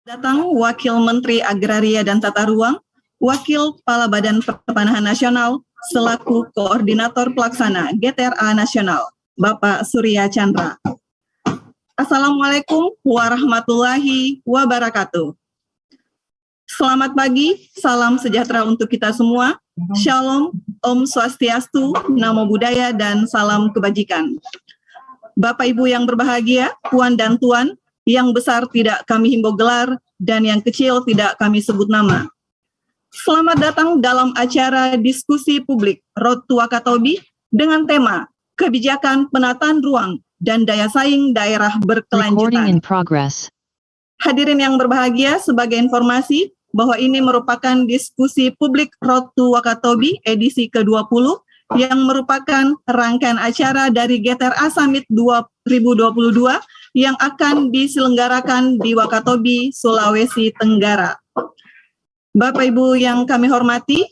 Datang Wakil Menteri Agraria dan Tata Ruang, Wakil Kepala Badan Pertanahan Nasional, selaku Koordinator Pelaksana GTRA Nasional, Bapak Surya Chandra. Assalamualaikum warahmatullahi wabarakatuh. Selamat pagi, salam sejahtera untuk kita semua. Shalom, Om Swastiastu, Namo Buddhaya, dan salam kebajikan. Bapak Ibu yang berbahagia, Puan dan Tuan, yang besar tidak kami himbau gelar, dan yang kecil tidak kami sebut nama. Selamat datang dalam acara diskusi publik Road to Wakatobi dengan tema Kebijakan Penataan Ruang dan Daya Saing Daerah Berkelanjutan. Hadirin yang berbahagia, sebagai informasi bahwa ini merupakan diskusi publik Road to Wakatobi edisi ke-20 yang merupakan rangkaian acara dari GTRA Summit 2022 yang akan diselenggarakan di Wakatobi, Sulawesi Tenggara. Bapak Ibu yang kami hormati,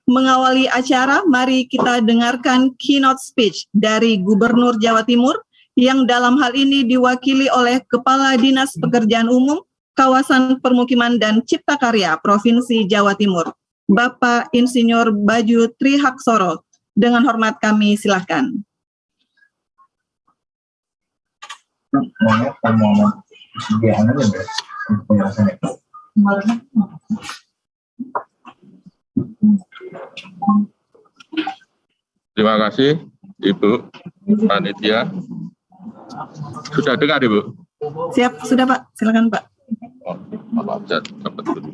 mengawali acara, mari kita dengarkan keynote speech dari Gubernur Jawa Timur yang dalam hal ini diwakili oleh Kepala Dinas Pekerjaan Umum, Kawasan Permukiman dan Cipta Karya Provinsi Jawa Timur, Bapak Insinyur Baju Trihaksoro. Dengan hormat kami silakan. Terima kasih, Ibu Panitia. Sudah dengar, Ibu? Siap, sudah Pak. Silakan Pak. Oh, maaf, saya dapat dulu.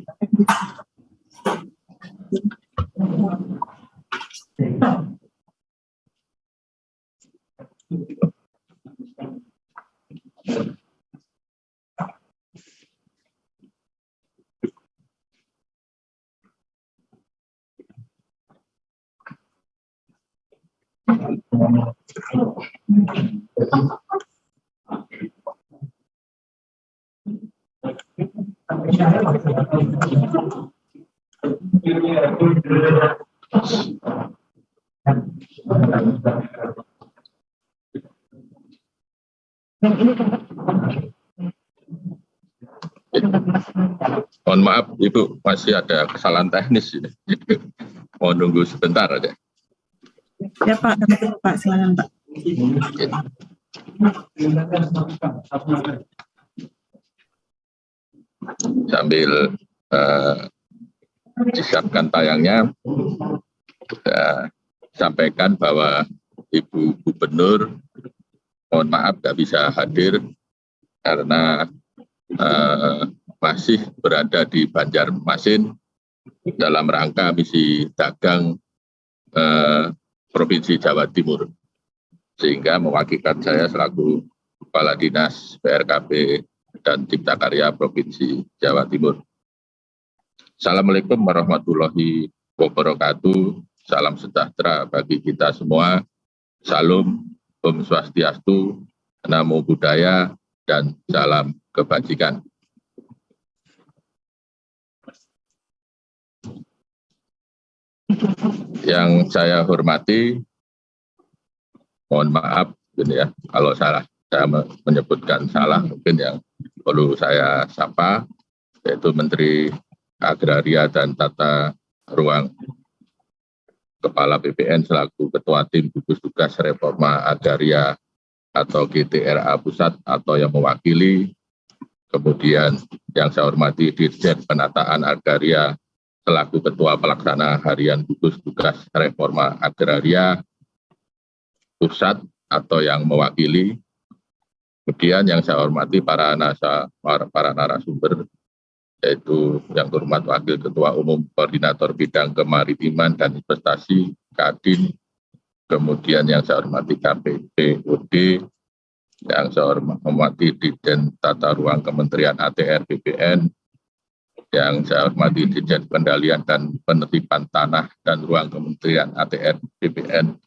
Mohon maaf, Ibu, masih ada kesalahan teknis ini. Mau nunggu sebentar aja. Ya Pak, Pak, silakan Pak. Sambil disiapkan tayangnya, saya sampaikan bahwa Ibu Gubernur, mohon maaf nggak bisa hadir karena masih berada di Banjarmasin dalam rangka misi dagang Provinsi Jawa Timur, sehingga mewakilkan saya selaku Kepala Dinas PRKP dan Cipta Karya Provinsi Jawa Timur. Assalamualaikum warahmatullahi wabarakatuh. Salam sejahtera bagi kita semua. Salam, Om Swastiastu, Namo Buddhaya, dan salam kebajikan. Yang saya hormati, mohon maaf ya kalau salah, saya menyebutkan salah, mungkin yang perlu saya sapa, yaitu Menteri Agraria dan Tata Ruang, Kepala BPN selaku Ketua Tim Gugus Tugas Reforma Agraria atau GTRA Pusat atau yang mewakili, kemudian yang saya hormati Dirjen Penataan Agraria selaku Ketua Pelaksana Harian Gugus Tugas Reforma Agraria Pusat atau yang mewakili. Kemudian yang saya hormati para narasumber, yaitu yang terhormat Wakil Ketua Umum Koordinator Bidang Kemaritiman dan Investasi Kadin, kemudian yang saya hormati KPPOD, yang saya hormati Dirjen Tata Ruang Kementerian ATR BPN, yang saya hormati Dirjen Kendalian dan Penertiban Tanah dan Ruang Kementerian ATR BPN,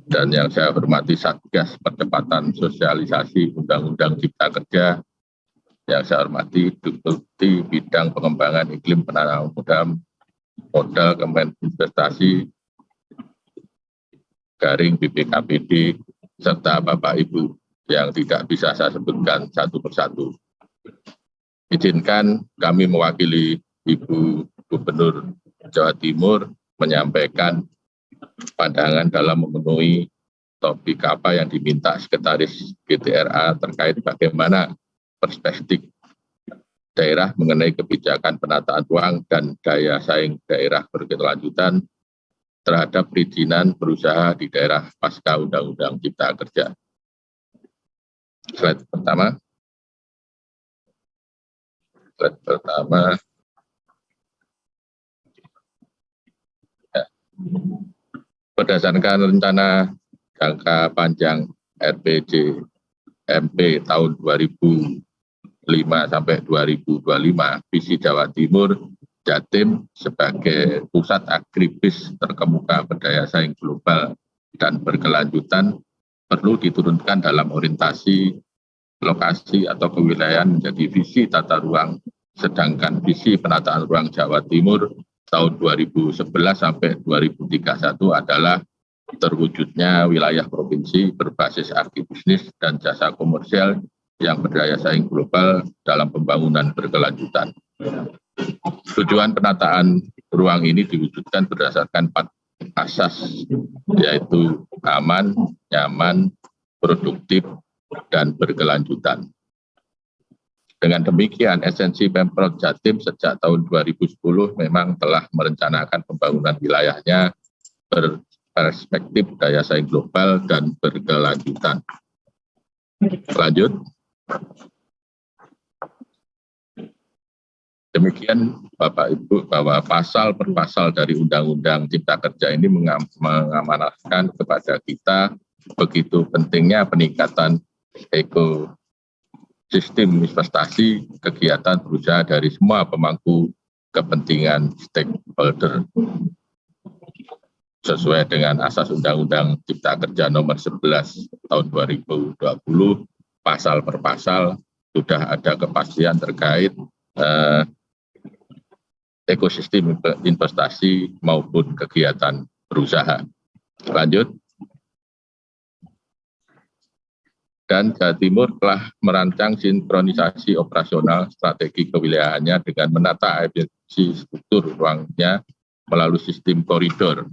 dan yang saya hormati Satgas Percepatan Sosialisasi Undang-Undang Cipta Kerja, yang saya hormati Deputi Bidang Pengembangan Iklim Penanaman Modal Kementerian Investasi Garing BPKPD, serta Bapak Ibu yang tidak bisa saya sebutkan satu persatu. izinkan kami mewakili Ibu Gubernur Jawa Timur menyampaikan pandangan dalam memenuhi topik apa yang diminta Sekretaris GTRA terkait bagaimana perspektif daerah mengenai kebijakan penataan ruang dan daya saing daerah berkelanjutan terhadap perizinan berusaha di daerah pasca Undang-Undang Cipta Kerja. Slide pertama. Ya. Berdasarkan rencana jangka panjang RPJMP tahun 2005 sampai 2025, visi Jawa Timur Jatim sebagai pusat agribis terkemuka berdaya saing global dan berkelanjutan perlu diturunkan dalam orientasi lokasi atau kewilayahan menjadi visi tata ruang, sedangkan visi penataan ruang Jawa Timur tahun 2011 sampai 2031 adalah terwujudnya wilayah provinsi berbasis agribisnis dan jasa komersial yang berdaya saing global dalam pembangunan berkelanjutan. Tujuan penataan ruang ini diwujudkan berdasarkan 4 asas, yaitu aman, nyaman, produktif, dan berkelanjutan. Dengan demikian, esensi Pemprov Jatim sejak tahun 2010 memang telah merencanakan pembangunan wilayahnya berperspektif daya saing global dan berkelanjutan. Lanjut. Demikian Bapak Ibu, bahwa pasal per pasal dari Undang-Undang Cipta Kerja ini mengamanatkan kepada kita begitu pentingnya peningkatan ekosistem investasi kegiatan berusaha dari semua pemangku kepentingan stakeholder. Sesuai dengan asas Undang-Undang Cipta Kerja nomor 11 tahun 2020, pasal per pasal sudah ada kepastian terkait ekosistem investasi maupun kegiatan berusaha. Lanjut. Dan Jawa Timur telah merancang sinkronisasi operasional strategi kewilayahannya dengan menata efisiensi struktur ruangnya melalui sistem koridor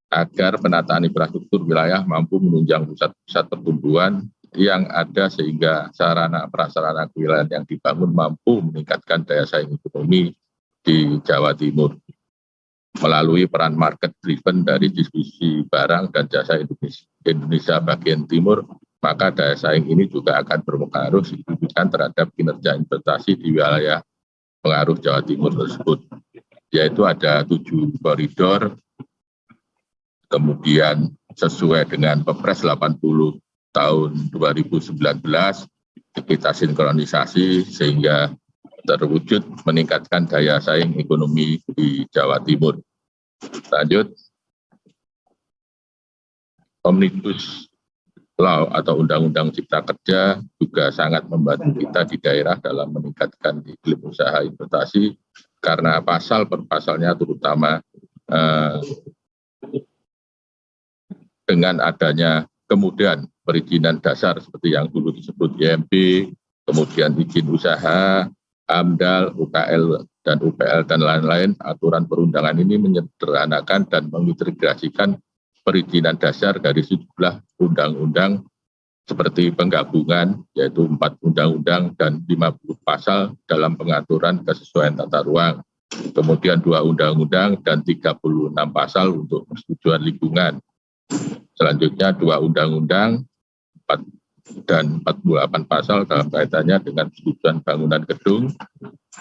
agar penataan infrastruktur wilayah mampu menunjang pusat-pusat pertumbuhan yang ada sehingga sarana prasarana kewilayahan yang dibangun mampu meningkatkan daya saing ekonomi di Jawa Timur melalui peran market driven dari distribusi barang dan jasa Indonesia bagian timur, maka daya saing ini juga akan berpengaruh signifikan terhadap kinerja investasi di wilayah pengaruh Jawa Timur tersebut, yaitu ada 7 koridor, kemudian sesuai dengan Perpres 80 tahun 2019 kita sinkronisasi sehingga terwujud meningkatkan daya saing ekonomi di Jawa Timur. Lanjut. Omnibus Law atau Undang-Undang Cipta Kerja juga sangat membantu kita di daerah dalam meningkatkan iklim usaha investasi karena pasal per pasalnya terutama dengan adanya kemudahan perizinan dasar seperti yang dulu disebut IMB, kemudian izin usaha, AMDAL, UKL, dan UPL, dan lain-lain, aturan perundangan ini menyederhanakan dan mengintegrasikan perizinan dasar dari sejumlah undang-undang seperti penggabungan, yaitu 4 undang-undang dan 50 pasal dalam pengaturan kesesuaian tata ruang. Kemudian 2 undang-undang dan 36 pasal untuk persetujuan lingkungan. Selanjutnya 2 undang-undang dan 48 pasal dalam kaitannya dengan persetujuan bangunan gedung,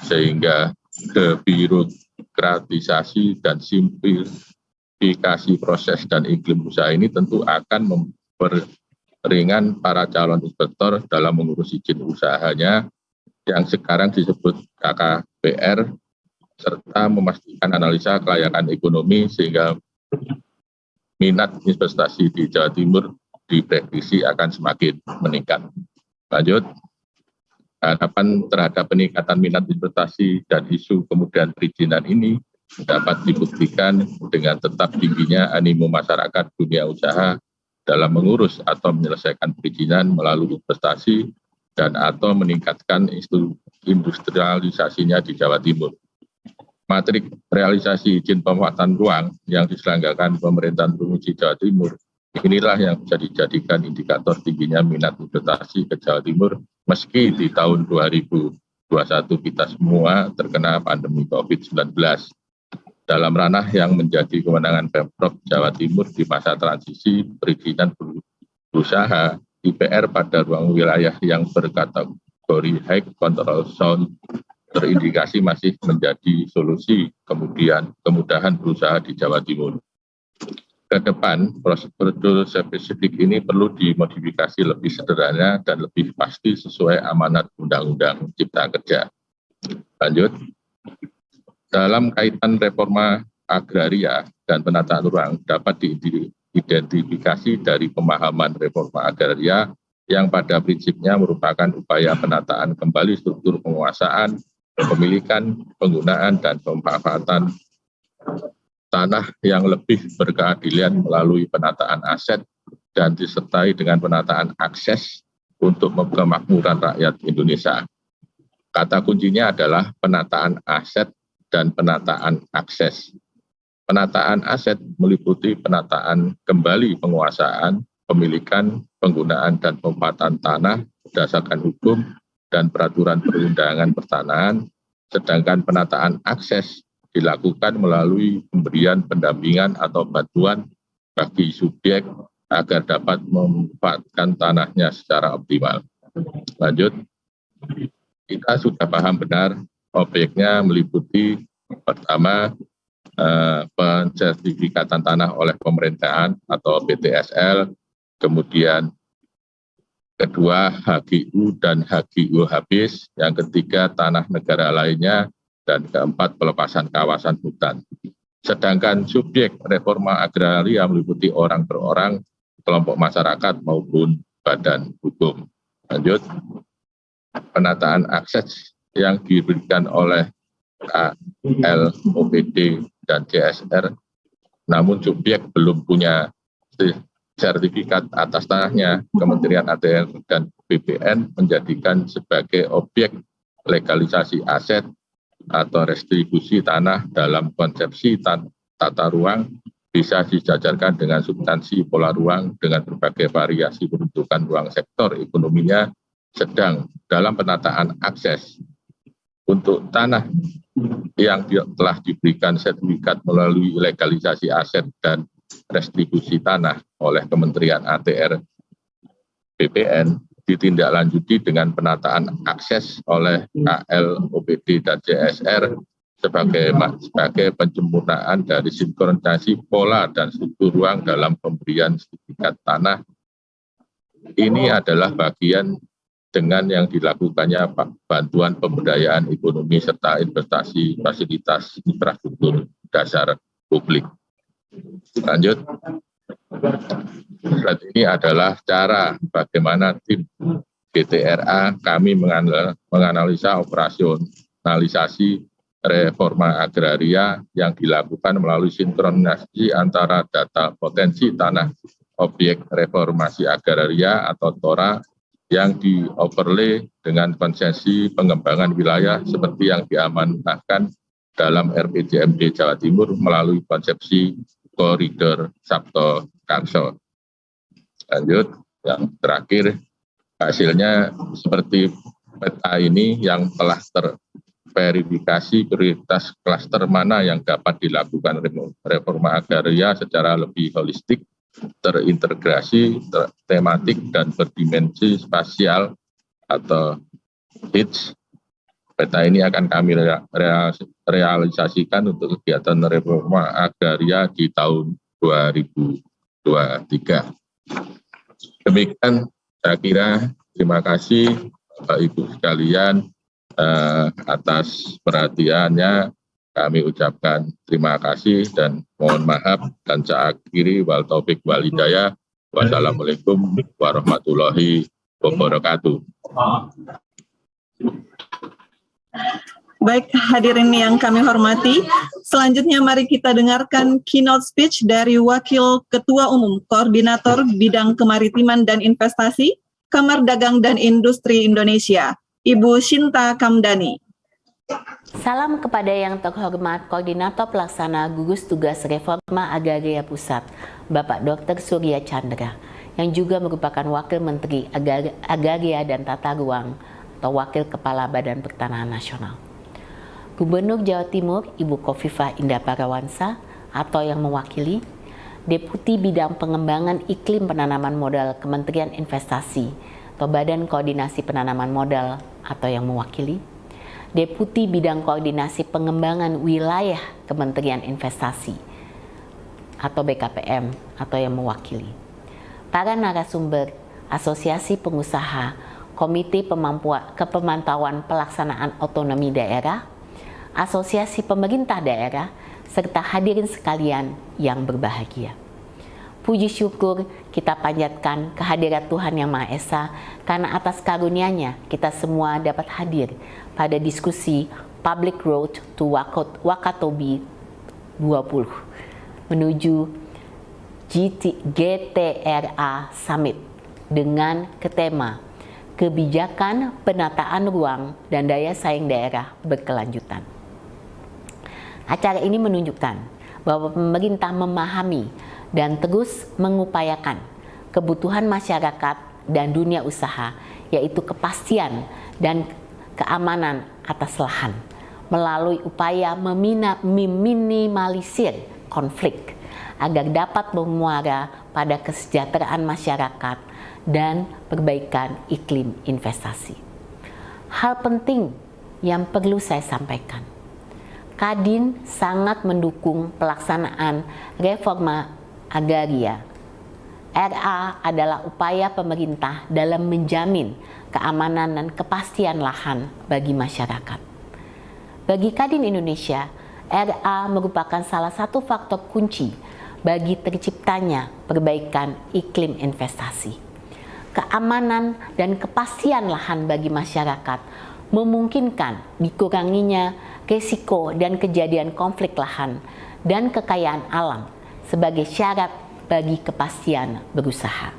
sehingga debirokratisasi dan simplifikasi proses dan iklim usaha ini tentu akan memperingan para calon investor dalam mengurus izin usahanya yang sekarang disebut KKPR, serta memastikan analisa kelayakan ekonomi sehingga minat investasi di Jawa Timur diprediksi akan semakin meningkat. Lanjut. Harapan terhadap peningkatan minat investasi dan isu kemudahan perizinan ini dapat dibuktikan dengan tetap tingginya animo masyarakat dunia usaha dalam mengurus atau menyelesaikan perizinan melalui investasi dan atau meningkatkan industrialisasinya di Jawa Timur. Matrik realisasi izin pemanfaatan ruang yang diselenggarakan pemerintahan Provinsi Jawa Timur, inilah yang bisa dijadikan indikator tingginya minat investasi ke Jawa Timur meski di tahun 2021 kita semua terkena pandemi COVID-19. Dalam ranah yang menjadi kewenangan Pemprov Jawa Timur di masa transisi perizinan berusaha, IPR pada ruang wilayah yang berkategori high control zone terindikasi masih menjadi solusi kemudahan berusaha di Jawa Timur. Ke depan, prosedur spesifik ini perlu dimodifikasi lebih sederhana dan lebih pasti sesuai amanat Undang-Undang Cipta Kerja. Lanjut. Dalam kaitan reforma agraria dan penataan ruang dapat diidentifikasi dari pemahaman reforma agraria yang pada prinsipnya merupakan upaya penataan kembali struktur penguasaan, kepemilikan, penggunaan, dan pemanfaatan tanah yang lebih berkeadilan melalui penataan aset dan disertai dengan penataan akses untuk kemakmuran rakyat Indonesia. Kata kuncinya adalah penataan aset dan penataan akses. Penataan aset meliputi penataan kembali penguasaan, pemilikan, penggunaan, dan pemanfaatan tanah berdasarkan hukum dan peraturan perundangan pertanahan, sedangkan penataan akses dilakukan melalui pemberian pendampingan atau bantuan bagi subjek agar dapat memanfaatkan tanahnya secara optimal. Lanjut, kita sudah paham benar objeknya meliputi pertama pensertifikatan tanah oleh pemerintahan atau PTSL, kemudian kedua HGU dan HGU habis, yang ketiga tanah negara lainnya, dan keempat pelepasan kawasan hutan. Sedangkan subjek reforma agraria meliputi orang per orang, kelompok masyarakat maupun badan hukum. Lanjut, penataan akses yang diberikan oleh KL, OPD, dan CSR, namun subjek belum punya sertifikat atas tanahnya, Kementerian ATR dan BPN menjadikan sebagai objek legalisasi aset atau restribusi tanah dalam konsepsi tata ruang bisa dijajarkan dengan substansi pola ruang dengan berbagai variasi bentukan ruang sektor ekonominya sedang dalam penataan akses. Untuk tanah yang telah diberikan sertifikat melalui legalisasi aset dan restribusi tanah oleh Kementerian ATR BPN ditindaklanjuti dengan penataan akses oleh KL, OPD, dan CSR sebagai penyempurnaan dari sinkronisasi pola dan struktur ruang dalam pemberian sertifikat tanah. Ini adalah bagian dengan yang dilakukannya bantuan pemberdayaan ekonomi serta investasi fasilitas infrastruktur dasar publik. Lanjut. Slide ini adalah cara bagaimana tim GTRA kami menganalisa operasionalisasi reforma agraria yang dilakukan melalui sinkronisasi antara data potensi tanah objek reformasi agraria atau TORA yang di-overlay dengan konsesi pengembangan wilayah seperti yang diamanahkan dalam RPJMD Jawa Timur melalui konsepsi koridor Sabto Karso. Lanjut, yang terakhir hasilnya seperti peta ini yang telah terverifikasi prioritas klaster mana yang dapat dilakukan reforma agraria secara lebih holistik, terintegrasi, tematik, dan berdimensi spasial atau HITS. Peta ini akan kami realisasikan untuk kegiatan reforma agraria di tahun 2023. Demikian saya kira, terima kasih Bapak Ibu sekalian atas perhatiannya. Kami ucapkan terima kasih dan mohon maaf, dan saya akhiri wal taufik wal hidayah. Wassalamualaikum warahmatullahi wabarakatuh. Baik, hadirin yang kami hormati, selanjutnya mari kita dengarkan keynote speech dari Wakil Ketua Umum Koordinator Bidang Kemaritiman dan Investasi, Kamar Dagang dan Industri Indonesia, Ibu Shinta Kamdani. Salam kepada yang terhormat Koordinator Pelaksana Gugus Tugas Reforma Agraria Pusat, Bapak Dr. Surya Chandra, yang juga merupakan Wakil Menteri Agraria dan Tata Ruang atau Wakil Kepala Badan Pertanahan Nasional. Gubernur Jawa Timur, Ibu Khofifah Indar Parawansa, atau yang mewakili, Deputi Bidang Pengembangan Iklim Penanaman Modal Kementerian Investasi atau Badan Koordinasi Penanaman Modal atau yang mewakili, Deputi Bidang Koordinasi Pengembangan Wilayah Kementerian Investasi atau BKPM atau yang mewakili, para narasumber Asosiasi Pengusaha, Komite Kepemantauan Pelaksanaan Otonomi Daerah, Asosiasi Pemerintah Daerah, serta hadirin sekalian yang berbahagia. Puji syukur kita panjatkan kehadirat Tuhan Yang Maha Esa karena atas karunia-Nya kita semua dapat hadir pada diskusi Public Road to Wakatobi 20 menuju GTRA Summit dengan tema Kebijakan Penataan Ruang dan Daya Saing Daerah Berkelanjutan. Acara ini menunjukkan bahwa pemerintah memahami dan terus mengupayakan kebutuhan masyarakat dan dunia usaha, yaitu kepastian dan keamanan atas lahan, melalui upaya meminimalisir konflik agar dapat bermuara pada kesejahteraan masyarakat dan perbaikan iklim investasi. Hal penting yang perlu saya sampaikan, Kadin sangat mendukung pelaksanaan reforma agraria. RA adalah upaya pemerintah dalam menjamin keamanan dan kepastian lahan bagi masyarakat. Bagi Kadin Indonesia, RA merupakan salah satu faktor kunci bagi terciptanya perbaikan iklim investasi. Keamanan dan kepastian lahan bagi masyarakat memungkinkan dikuranginya risiko dan kejadian konflik lahan dan kekayaan alam sebagai syarat bagi kepastian berusaha.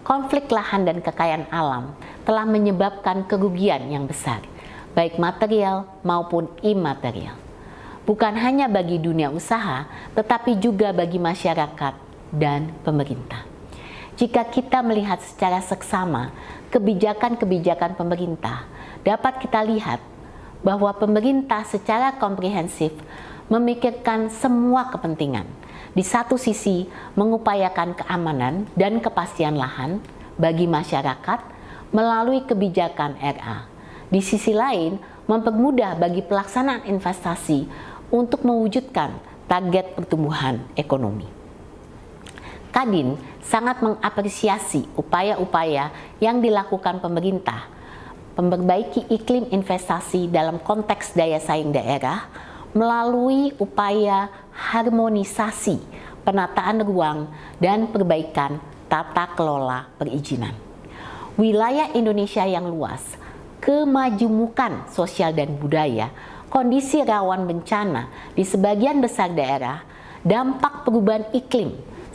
Konflik lahan dan kekayaan alam telah menyebabkan kerugian yang besar, baik material maupun imaterial. Bukan hanya bagi dunia usaha, tetapi juga bagi masyarakat dan pemerintah. Jika kita melihat secara seksama kebijakan-kebijakan pemerintah, dapat kita lihat bahwa pemerintah secara komprehensif memikirkan semua kepentingan. Di satu sisi, mengupayakan keamanan dan kepastian lahan bagi masyarakat melalui kebijakan RA. Di sisi lain, mempermudah bagi pelaksanaan investasi untuk mewujudkan target pertumbuhan ekonomi. Kadin sangat mengapresiasi upaya-upaya yang dilakukan pemerintah memperbaiki iklim investasi dalam konteks daya saing daerah melalui upaya harmonisasi penataan ruang dan perbaikan tata kelola perizinan. Wilayah Indonesia yang luas, kemajemukan sosial dan budaya, kondisi rawan bencana di sebagian besar daerah, dampak perubahan iklim,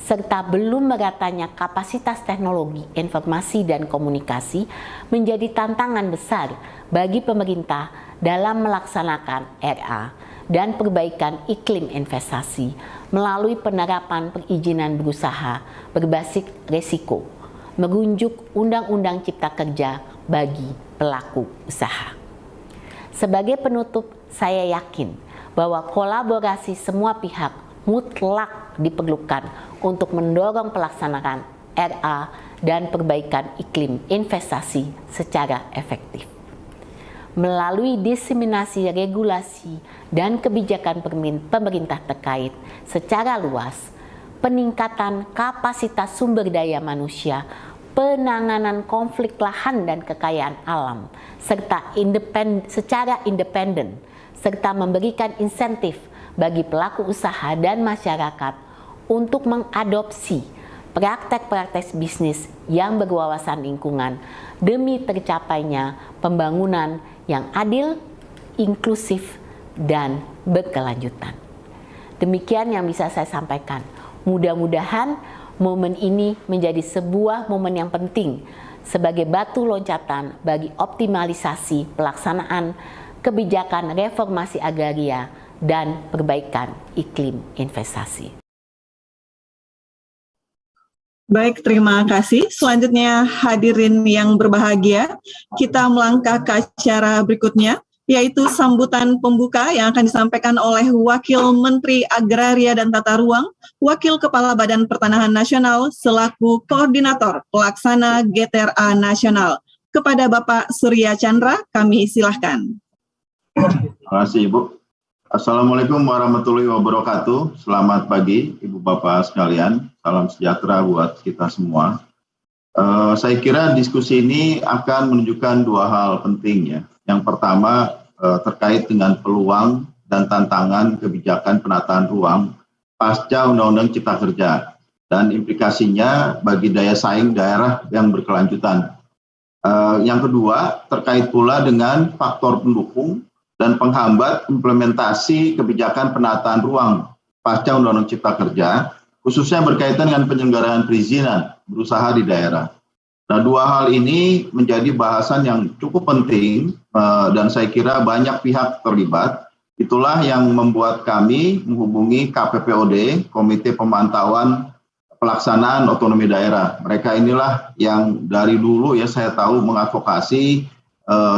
serta belum meratanya kapasitas teknologi, informasi, dan komunikasi menjadi tantangan besar bagi pemerintah dalam melaksanakan RA dan perbaikan iklim investasi melalui penerapan perizinan berusaha berbasis risiko, merujuk Undang-Undang Cipta Kerja bagi pelaku usaha. Sebagai penutup, saya yakin bahwa kolaborasi semua pihak mutlak diperlukan untuk mendorong pelaksanaan RA dan perbaikan iklim investasi secara efektif. Melalui diseminasi regulasi dan kebijakan pemerintah terkait secara luas, peningkatan kapasitas sumber daya manusia, penanganan konflik lahan dan kekayaan alam, serta secara independen, serta memberikan insentif bagi pelaku usaha dan masyarakat untuk mengadopsi praktek-praktek bisnis yang berwawasan lingkungan demi tercapainya pembangunan yang adil, inklusif, dan berkelanjutan. Demikian yang bisa saya sampaikan. Mudah-mudahan momen ini menjadi sebuah momen yang penting sebagai batu loncatan bagi optimalisasi pelaksanaan kebijakan reformasi agraria dan perbaikan iklim investasi. Baik, terima kasih. Selanjutnya hadirin yang berbahagia, kita melangkah ke acara berikutnya, yaitu sambutan pembuka yang akan disampaikan oleh Wakil Menteri Agraria dan Tata Ruang, Wakil Kepala Badan Pertanahan Nasional, selaku Koordinator Pelaksana GTRA Nasional. Kepada Bapak Surya Chandra, kami silahkan. Terima kasih, Ibu. Assalamualaikum warahmatullahi wabarakatuh. Selamat pagi, Ibu Bapak sekalian. Salam sejahtera buat kita semua. Saya kira diskusi ini akan menunjukkan dua hal penting ya. Yang pertama terkait dengan peluang dan tantangan kebijakan penataan ruang pasca Undang-Undang Cipta Kerja dan implikasinya bagi daya saing daerah yang berkelanjutan. Yang kedua terkait pula dengan faktor pendukung dan penghambat implementasi kebijakan penataan ruang pasca Undang-Undang Cipta Kerja, khususnya berkaitan dengan penyelenggaraan perizinan berusaha di daerah. Nah, dua hal ini menjadi bahasan yang cukup penting dan saya kira banyak pihak terlibat. Itulah yang membuat kami menghubungi KPPOD, Komite Pemantauan Pelaksanaan Otonomi Daerah. Mereka inilah yang dari dulu ya saya tahu mengadvokasi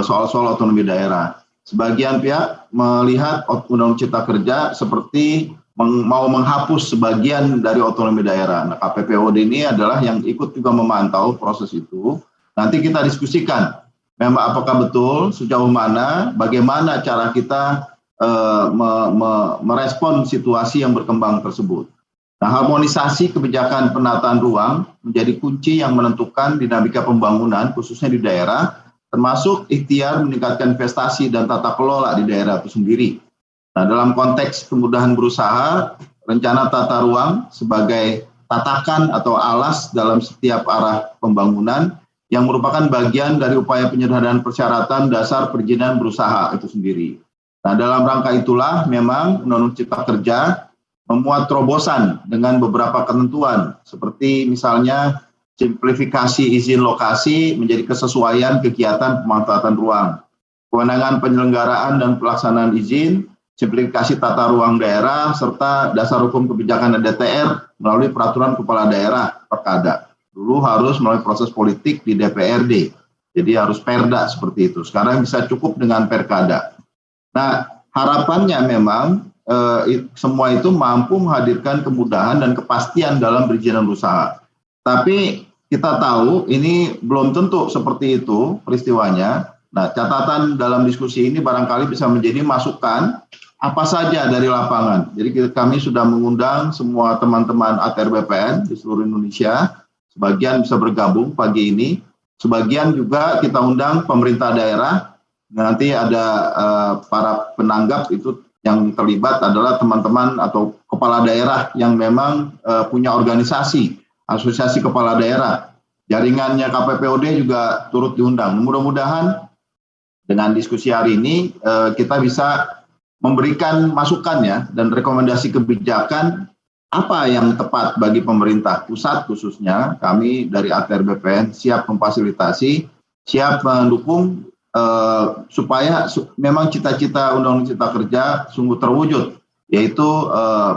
soal-soal otonomi daerah. Sebagian pihak melihat Undang-Undang Cipta Kerja seperti mau menghapus sebagian dari otonomi daerah. Nah, KPPOD ini adalah yang ikut juga memantau proses itu. Nanti kita diskusikan, memang apakah betul, sejauh mana, bagaimana cara kita merespon situasi yang berkembang tersebut. Nah, harmonisasi kebijakan penataan ruang menjadi kunci yang menentukan dinamika pembangunan, khususnya di daerah, termasuk ikhtiar meningkatkan investasi dan tata kelola di daerah itu sendiri. Nah, dalam konteks kemudahan berusaha, rencana tata ruang sebagai tatakan atau alas dalam setiap arah pembangunan yang merupakan bagian dari upaya penyederhanaan persyaratan dasar perizinan berusaha itu sendiri. Nah, dalam rangka itulah memang Undang-Undang Cipta Kerja memuat terobosan dengan beberapa ketentuan, seperti misalnya simplifikasi izin lokasi menjadi kesesuaian kegiatan pemanfaatan ruang, kewenangan penyelenggaraan dan pelaksanaan izin, simplifikasi tata ruang daerah, serta dasar hukum kebijakan DTR melalui peraturan kepala daerah Perkada. Dulu harus melalui proses politik di DPRD, jadi harus perda seperti itu. Sekarang bisa cukup dengan Perkada. Nah, harapannya memang semua itu mampu menghadirkan kemudahan dan kepastian dalam perizinan usaha. Tapi kita tahu ini belum tentu seperti itu peristiwanya. Nah, catatan dalam diskusi ini barangkali bisa menjadi masukan apa saja dari lapangan. Jadi kami sudah mengundang semua teman-teman ATR BPN di seluruh Indonesia. Sebagian bisa bergabung pagi ini. Sebagian juga kita undang pemerintah daerah. Nanti ada para penanggap itu yang terlibat adalah teman-teman atau kepala daerah yang memang punya organisasi. Asosiasi Kepala Daerah, jaringannya KPPOD juga turut diundang. Mudah-mudahan dengan diskusi hari ini kita bisa memberikan masukan ya dan rekomendasi kebijakan apa yang tepat bagi pemerintah pusat khususnya. Kami dari ATR BPN siap memfasilitasi, siap mendukung supaya memang cita-cita Undang-Undang Cipta Kerja sungguh terwujud, yaitu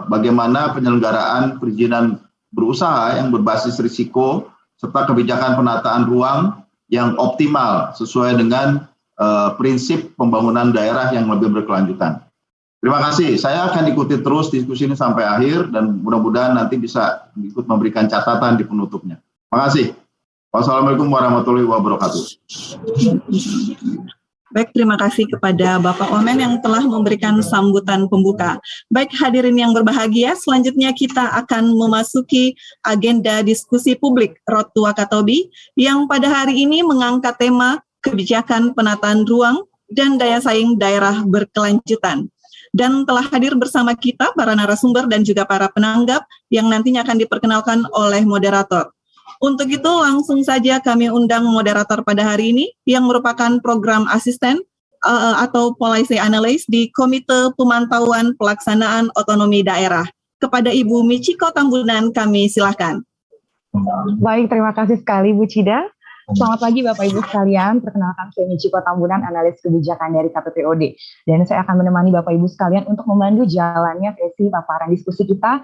bagaimana penyelenggaraan perizinan berusaha yang berbasis risiko serta kebijakan penataan ruang yang optimal sesuai dengan prinsip pembangunan daerah yang lebih berkelanjutan. Terima kasih. Saya akan ikuti terus diskusi ini sampai akhir dan mudah-mudahan nanti bisa ikut memberikan catatan di penutupnya. Terima kasih. Wassalamualaikum warahmatullahi wabarakatuh. Baik, terima kasih kepada Bapak Wamen yang telah memberikan sambutan pembuka. Baik, hadirin yang berbahagia, selanjutnya kita akan memasuki agenda diskusi publik Road to Wakatobi yang pada hari ini mengangkat tema kebijakan penataan ruang dan daya saing daerah berkelanjutan. Dan telah hadir bersama kita para narasumber dan juga para penanggap yang nantinya akan diperkenalkan oleh moderator. Untuk itu langsung saja kami undang moderator pada hari ini yang merupakan program asisten atau policy analyst di Komite Pemantauan Pelaksanaan Otonomi Daerah. Kepada Ibu Michiko Tambunan kami silakan. Baik, terima kasih sekali Bu Cida. Selamat pagi Bapak Ibu sekalian, perkenalkan saya Michiko Tambunan, analis kebijakan dari KPPOD. Dan saya akan menemani Bapak Ibu sekalian untuk memandu jalannya sesi paparan diskusi kita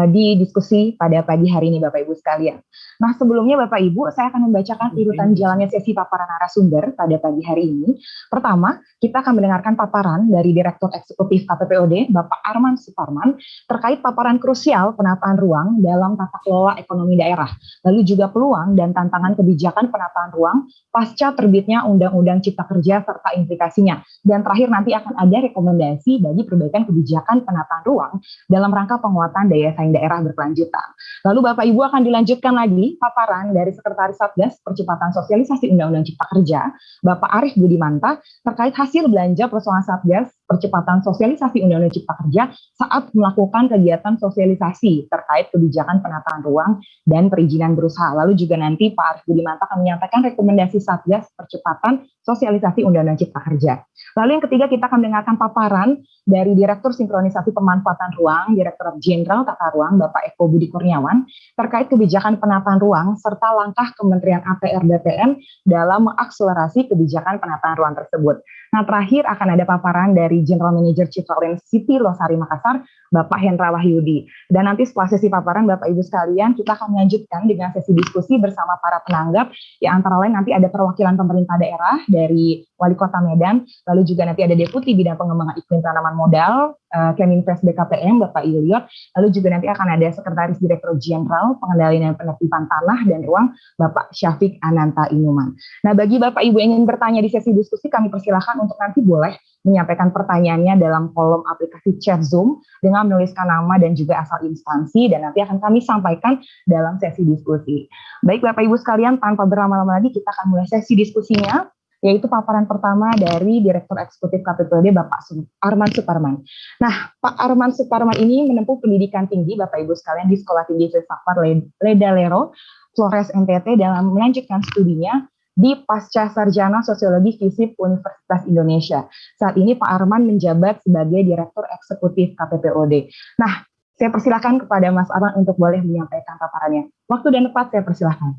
di diskusi pada pagi hari ini Bapak Ibu sekalian. Nah sebelumnya Bapak Ibu, saya akan membacakan urutan jalannya sesi paparan narasumber pada pagi hari ini. Pertama, kita akan mendengarkan paparan dari Direktur Eksekutif KPPOD, Bapak Arman Suparman, terkait paparan krusial penataan ruang dalam tata kelola ekonomi daerah, lalu juga peluang dan tantangan kebijakan penataan ruang pasca terbitnya Undang-Undang Cipta Kerja serta implikasinya. Dan terakhir nanti akan ada rekomendasi bagi perbaikan kebijakan penataan ruang dalam rangka penguatan daya saing daerah berkelanjutan. Lalu Bapak Ibu akan dilanjutkan lagi paparan dari Sekretaris Satgas Percepatan Sosialisasi Undang-Undang Cipta Kerja, Bapak Arief Budimanta, terkait hasil belanja personal Satgas Percepatan Sosialisasi Undang-Undang Cipta Kerja saat melakukan kegiatan sosialisasi terkait kebijakan penataan ruang dan perizinan berusaha. Lalu juga nanti Pak Arief Budimanta akan menyampaikan rekomendasi Satgas Percepatan Sosialisasi Undang-Undang Cipta Kerja. Lalu yang ketiga kita akan mendengarkan paparan dari Direktur Sinkronisasi Pemanfaatan Ruang, Direktorat Jenderal Tata Ruang, Bapak Eko Budi Kurniawan, terkait kebijakan penataan ruang serta langkah Kementerian APR BPN dalam mengakselerasi kebijakan penataan ruang tersebut. Nah terakhir akan ada paparan dari General Manager Citralen City Losari Makassar, Bapak Hendra Wahyudi. Dan nanti setelah sesi paparan Bapak Ibu sekalian, kita akan melanjutkan dengan sesi diskusi bersama para penanggap, yang antara lain nanti ada perwakilan pemerintah daerah dari Wali Kota Medan, lalu juga nanti ada Deputi Bidang Pengembangan Iklim Tanaman Modal, Keminvest BKPM, Bapak Ilyot, lalu juga nanti akan ada Sekretaris Direktur Jenderal Pengendalian dan Penertiban Tanah dan Ruang, Bapak Syafiq Ananta Inuman. Nah, bagi Bapak Ibu yang ingin bertanya di sesi diskusi, kami persilahkan untuk nanti boleh menyampaikan pertanyaannya dalam kolom aplikasi chat Zoom dengan menuliskan nama dan juga asal instansi, dan nanti akan kami sampaikan dalam sesi diskusi. Baik Bapak Ibu sekalian, tanpa berlama-lama lagi kita akan mulai sesi diskusinya, yaitu paparan pertama dari Direktur Eksekutif KPPOD Bapak Arman Suparman. Nah, Pak Arman Suparman ini menempuh pendidikan tinggi Bapak Ibu sekalian di Sekolah Tinggi Filsafat Ledalero, Flores NTT, dalam melanjutkan studinya di Pasca Sarjana Sosiologi FISIP Universitas Indonesia. Saat ini Pak Arman menjabat sebagai Direktur Eksekutif KPPOD. Nah, saya persilakan kepada Mas Arman untuk boleh menyampaikan paparannya. Waktu dan tempat saya persilakan.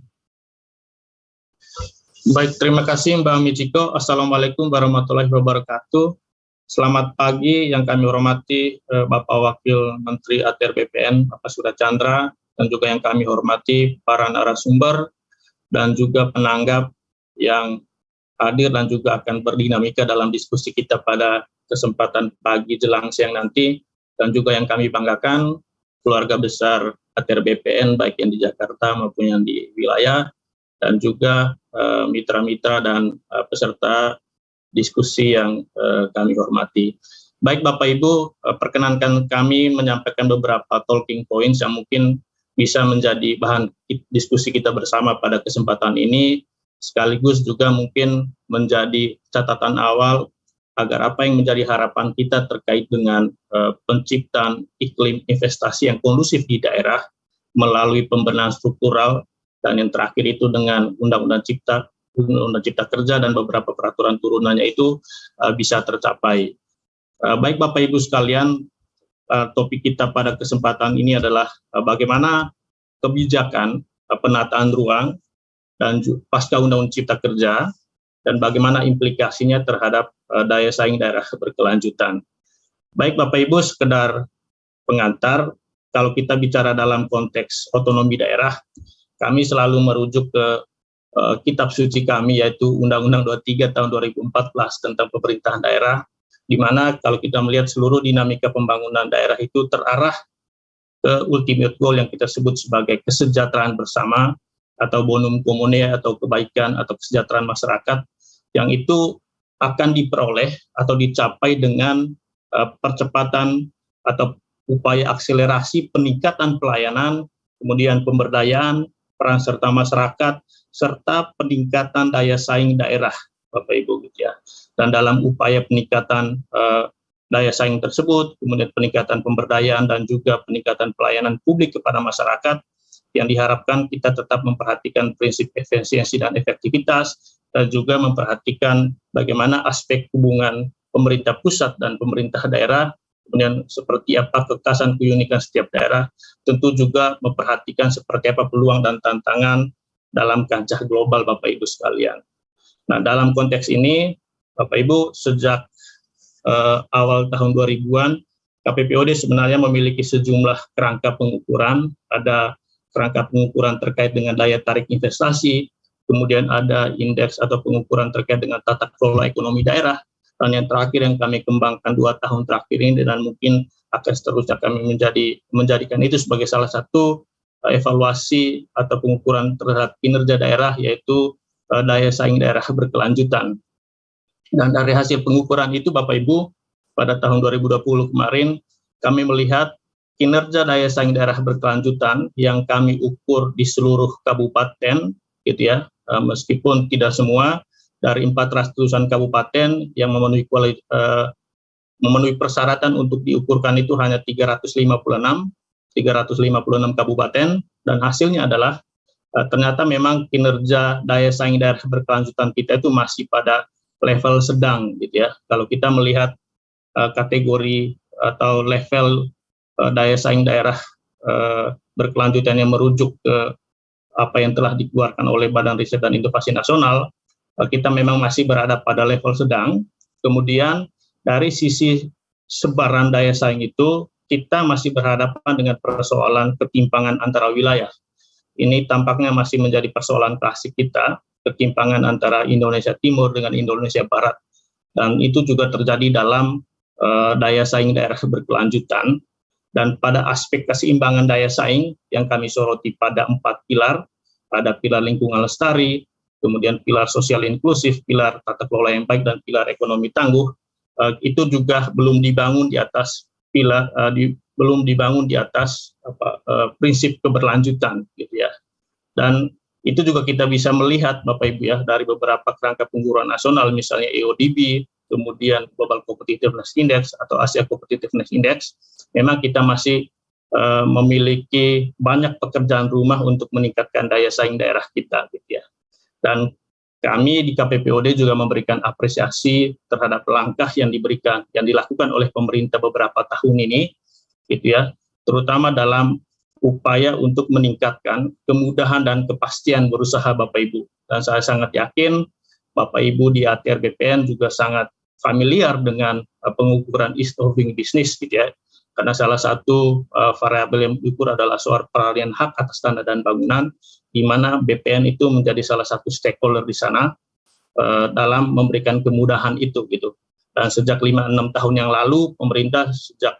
Baik, terima kasih Mbak Michiko. Assalamualaikum warahmatullahi wabarakatuh. Selamat pagi yang kami hormati Bapak Wakil Menteri ATR BPN, Bapak Surya Chandra, dan juga yang kami hormati para narasumber dan juga penanggap yang hadir dan juga akan berdinamika dalam diskusi kita pada kesempatan pagi jelang siang nanti, dan juga yang kami banggakan keluarga besar ATR BPN baik yang di Jakarta maupun yang di wilayah, dan juga mitra-mitra dan peserta diskusi yang kami hormati. Baik Bapak Ibu, perkenankan kami menyampaikan beberapa talking points yang mungkin bisa menjadi bahan diskusi kita bersama pada kesempatan ini, sekaligus juga mungkin menjadi catatan awal agar apa yang menjadi harapan kita terkait dengan penciptaan iklim investasi yang kondusif di daerah melalui pembenahan struktural, dan yang terakhir itu dengan Undang-Undang Cipta Kerja dan beberapa peraturan turunannya itu bisa tercapai. Baik Bapak Ibu sekalian, topik kita pada kesempatan ini adalah bagaimana kebijakan penataan ruang dan pasca Undang-Undang Cipta Kerja dan bagaimana implikasinya terhadap daya saing daerah berkelanjutan. Baik Bapak Ibu, sekedar pengantar, kalau kita bicara dalam konteks otonomi daerah, kami selalu merujuk ke kitab suci kami, yaitu Undang-Undang 23 tahun 2014 tentang pemerintahan daerah, di mana kalau kita melihat seluruh dinamika pembangunan daerah itu terarah ke ultimate goal yang kita sebut sebagai kesejahteraan bersama atau bonum commune atau kebaikan atau kesejahteraan masyarakat, yang itu akan diperoleh atau dicapai dengan percepatan atau upaya akselerasi peningkatan pelayanan, kemudian pemberdayaan, peran serta masyarakat, serta peningkatan daya saing daerah, Bapak Ibu, gitu ya. Dan dalam upaya peningkatan daya saing tersebut, kemudian peningkatan pemberdayaan dan juga peningkatan pelayanan publik kepada masyarakat, yang diharapkan kita tetap memperhatikan prinsip efisiensi dan efektivitas, dan juga memperhatikan bagaimana aspek hubungan pemerintah pusat dan pemerintah daerah, kemudian seperti apa kekhasan keunikan setiap daerah, tentu juga memperhatikan seperti apa peluang dan tantangan dalam kancah global, Bapak Ibu sekalian. Nah, dalam konteks ini, Bapak Ibu, sejak awal tahun 2000-an, KPPOD sebenarnya memiliki sejumlah kerangka pengukuran. Ada kerangka pengukuran terkait dengan daya tarik investasi, kemudian ada indeks atau pengukuran terkait dengan tata kelola ekonomi daerah, dan yang terakhir yang kami kembangkan 2 tahun terakhir ini, dan mungkin akan seterusnya kami menjadikan itu sebagai salah satu evaluasi atau pengukuran terhadap kinerja daerah, yaitu daya saing daerah berkelanjutan. Dan dari hasil pengukuran itu, Bapak Ibu, pada tahun 2020 kemarin, kami melihat kinerja daya saing daerah berkelanjutan yang kami ukur di seluruh kabupaten, gitu ya, meskipun tidak semua, dari 400-an kabupaten yang memenuhi persyaratan untuk diukurkan itu hanya 356 kabupaten, dan hasilnya adalah ternyata memang kinerja daya saing daerah berkelanjutan kita itu masih pada level sedang, gitu ya. Kalau kita melihat kategori atau level daya saing daerah berkelanjutan yang merujuk ke apa yang telah dikeluarkan oleh Badan Riset dan Inovasi Nasional, kita memang masih berada pada level sedang. Kemudian dari sisi sebaran daya saing itu, kita masih berhadapan dengan persoalan ketimpangan antara wilayah. Ini tampaknya masih menjadi persoalan klasik kita, ketimpangan antara Indonesia Timur dengan Indonesia Barat. Dan itu juga terjadi dalam daya saing daerah berkelanjutan. Dan pada aspek keseimbangan daya saing yang kami soroti pada 4 pilar, ada pilar lingkungan lestari, kemudian pilar sosial inklusif, pilar tata kelola yang baik, dan pilar ekonomi tangguh, itu juga belum dibangun di atas prinsip keberlanjutan, gitu ya. Dan itu juga kita bisa melihat, Bapak Ibu ya, dari beberapa kerangka pengukuran nasional, misalnya EODB, kemudian Global Competitiveness Index atau Asia Competitiveness Index, memang kita masih memiliki banyak pekerjaan rumah untuk meningkatkan daya saing daerah kita, gitu ya. Dan kami di KPPOD juga memberikan apresiasi terhadap langkah yang dilakukan oleh pemerintah beberapa tahun ini, gitu ya, terutama dalam upaya untuk meningkatkan kemudahan dan kepastian berusaha, Bapak Ibu. Dan saya sangat yakin Bapak Ibu di ATR BPN juga sangat familiar dengan pengukuran ease of doing business, gitu ya. Karena salah satu variabel yang diukur adalah soal peralihan hak atas tanah dan bangunan, di mana BPN itu menjadi salah satu stakeholder di sana dalam memberikan kemudahan itu, gitu. Dan sejak 5-6 tahun yang lalu, pemerintah sejak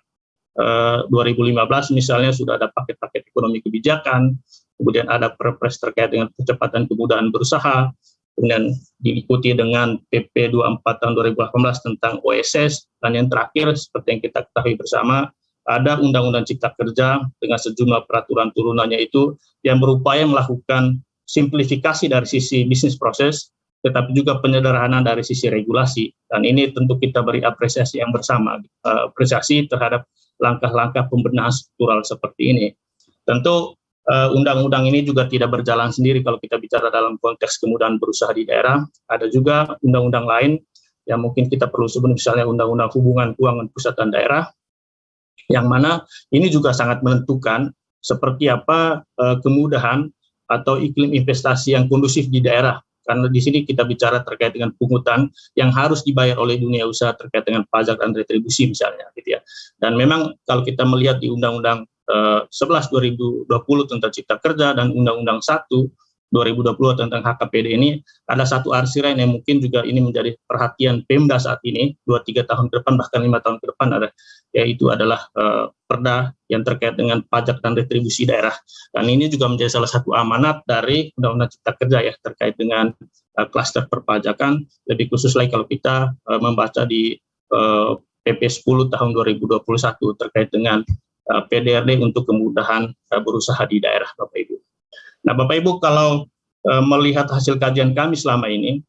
2015 misalnya sudah ada paket-paket ekonomi kebijakan, kemudian ada perpres terkait dengan percepatan kemudahan berusaha, kemudian diikuti dengan PP 24 tahun 2018 tentang OSS, dan yang terakhir seperti yang kita ketahui bersama, ada Undang-Undang Cipta Kerja dengan sejumlah peraturan turunannya itu yang berupaya melakukan simplifikasi dari sisi bisnis proses, tetapi juga penyederhanaan dari sisi regulasi. Dan ini tentu kita beri apresiasi yang bersama, apresiasi terhadap langkah-langkah pembenahan struktural seperti ini. Tentu undang-undang ini juga tidak berjalan sendiri kalau kita bicara dalam konteks kemudahan berusaha di daerah. Ada juga undang-undang lain yang mungkin kita perlu sebut, misalnya Undang-Undang Hubungan Keuangan Pusat dan Daerah, yang mana ini juga sangat menentukan seperti apa kemudahan atau iklim investasi yang kondusif di daerah. Karena di sini kita bicara terkait dengan pungutan yang harus dibayar oleh dunia usaha terkait dengan pajak dan retribusi misalnya, gitu ya. Dan memang kalau kita melihat di Undang-Undang 11 2020 tentang Cipta Kerja dan Undang-Undang 1 2020 tentang HKPD ini, ada satu arsiran yang mungkin juga ini menjadi perhatian Pemda saat ini 2-3 tahun ke depan, bahkan 5 tahun ke depan, yaitu adalah perda yang terkait dengan pajak dan retribusi daerah. Dan ini juga menjadi salah satu amanat dari Undang-Undang Cipta Kerja ya, terkait dengan klaster perpajakan, lebih khusus lagi kalau kita membaca di PP 10 tahun 2021 terkait dengan PDRD untuk kemudahan berusaha di daerah, Bapak Ibu. Nah, Bapak Ibu, kalau melihat hasil kajian kami selama ini,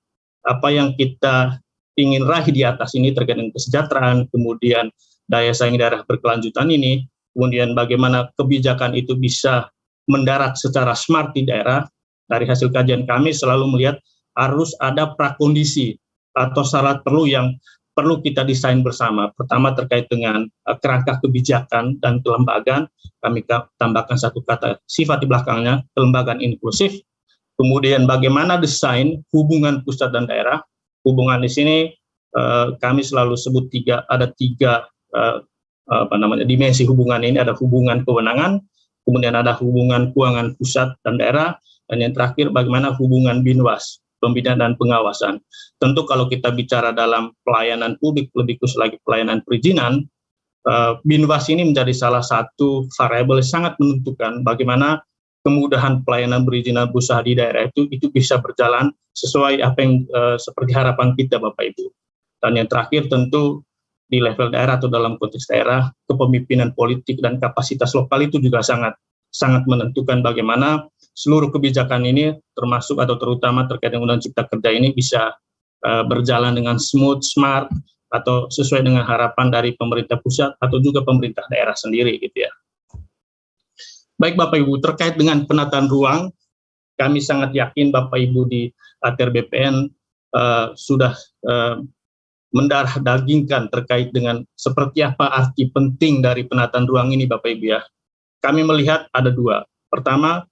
apa yang kita ingin raih di atas ini terkait dengan kesejahteraan, kemudian daya saing daerah berkelanjutan ini, kemudian bagaimana kebijakan itu bisa mendarat secara smart di daerah. Dari hasil kajian kami selalu melihat harus ada prakondisi atau syarat yang perlu kita desain bersama. Pertama terkait dengan kerangka kebijakan dan kelembagaan, kami tambahkan satu kata sifat di belakangnya, kelembagaan inklusif. kemudian bagaimana desain hubungan pusat dan daerah. Hubungan di sini kami selalu sebut ada tiga dimensi hubungan ini. Ada hubungan kewenangan, kemudian ada hubungan keuangan pusat dan daerah, dan yang terakhir bagaimana hubungan binwas, pembinaan dan pengawasan. Tentu kalau kita bicara dalam pelayanan publik, lebih khusus lagi pelayanan perizinan, binwas ini menjadi salah satu variabel yang sangat menentukan bagaimana kemudahan pelayanan perizinan berusaha di daerah itu bisa berjalan sesuai apa yang seperti harapan kita Bapak Ibu. Dan yang terakhir tentu di level daerah atau dalam konteks daerah, kepemimpinan politik dan kapasitas lokal itu juga sangat menentukan bagaimana seluruh kebijakan ini termasuk atau terutama terkait dengan Undang-Undang Cipta Kerja ini bisa berjalan dengan smooth, smart, atau sesuai dengan harapan dari pemerintah pusat atau juga pemerintah daerah sendiri gitu ya. Baik Bapak Ibu, terkait dengan penataan ruang, kami sangat yakin Bapak Ibu di ATR BPN sudah mendarah dagingkan terkait dengan seperti apa arti penting dari penataan ruang ini Bapak Ibu ya. Kami melihat ada dua. Pertama,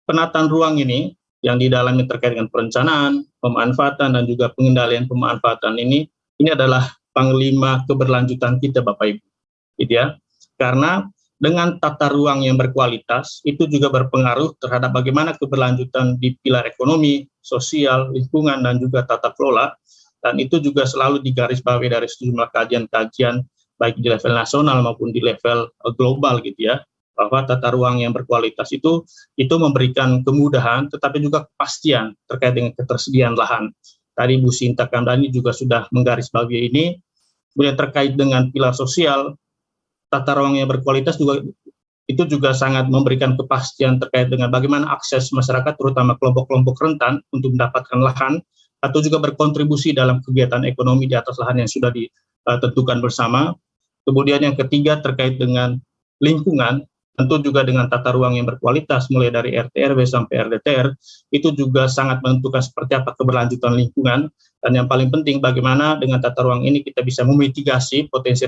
penataan ruang ini yang di dalamnya terkait dengan perencanaan, pemanfaatan dan juga pengendalian pemanfaatan ini adalah panglima keberlanjutan kita Bapak Ibu. Gitu ya. Karena dengan tata ruang yang berkualitas itu juga berpengaruh terhadap bagaimana keberlanjutan di pilar ekonomi, sosial, lingkungan dan juga tata kelola. Dan itu juga selalu digarisbawahi dari sejumlah kajian-kajian baik di level nasional maupun di level global gitu ya, bahwa tata ruang yang berkualitas itu memberikan kemudahan tetapi juga kepastian terkait dengan ketersediaan lahan. Tadi Bu Sinta Kamdani juga sudah menggarisbawahi ini. Kemudian terkait dengan pilar sosial, tata ruang yang berkualitas juga sangat memberikan kepastian terkait dengan bagaimana akses masyarakat terutama kelompok-kelompok rentan untuk mendapatkan lahan atau juga berkontribusi dalam kegiatan ekonomi di atas lahan yang sudah ditentukan bersama. Kemudian yang ketiga terkait dengan lingkungan, tentu juga dengan tata ruang yang berkualitas mulai dari RT/RW sampai RDTR, itu juga sangat menentukan seperti apa keberlanjutan lingkungan. Dan yang paling penting bagaimana dengan tata ruang ini kita bisa memitigasi potensi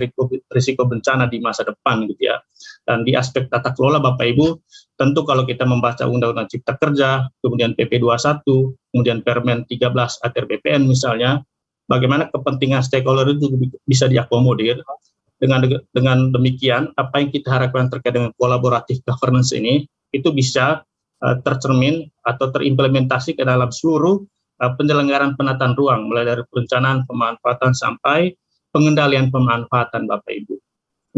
risiko bencana di masa depan gitu ya. Dan di aspek tata kelola Bapak Ibu, tentu kalau kita membaca Undang-Undang Cipta Kerja, kemudian PP 21, kemudian Permen 13 ATR BPN misalnya, bagaimana kepentingan stakeholder itu juga bisa diakomodir. Dengan demikian, apa yang kita harapkan terkait dengan kolaboratif governance ini, itu bisa tercermin atau terimplementasi ke dalam seluruh penyelenggaraan penataan ruang, mulai dari perencanaan, pemanfaatan, sampai pengendalian pemanfaatan Bapak Ibu.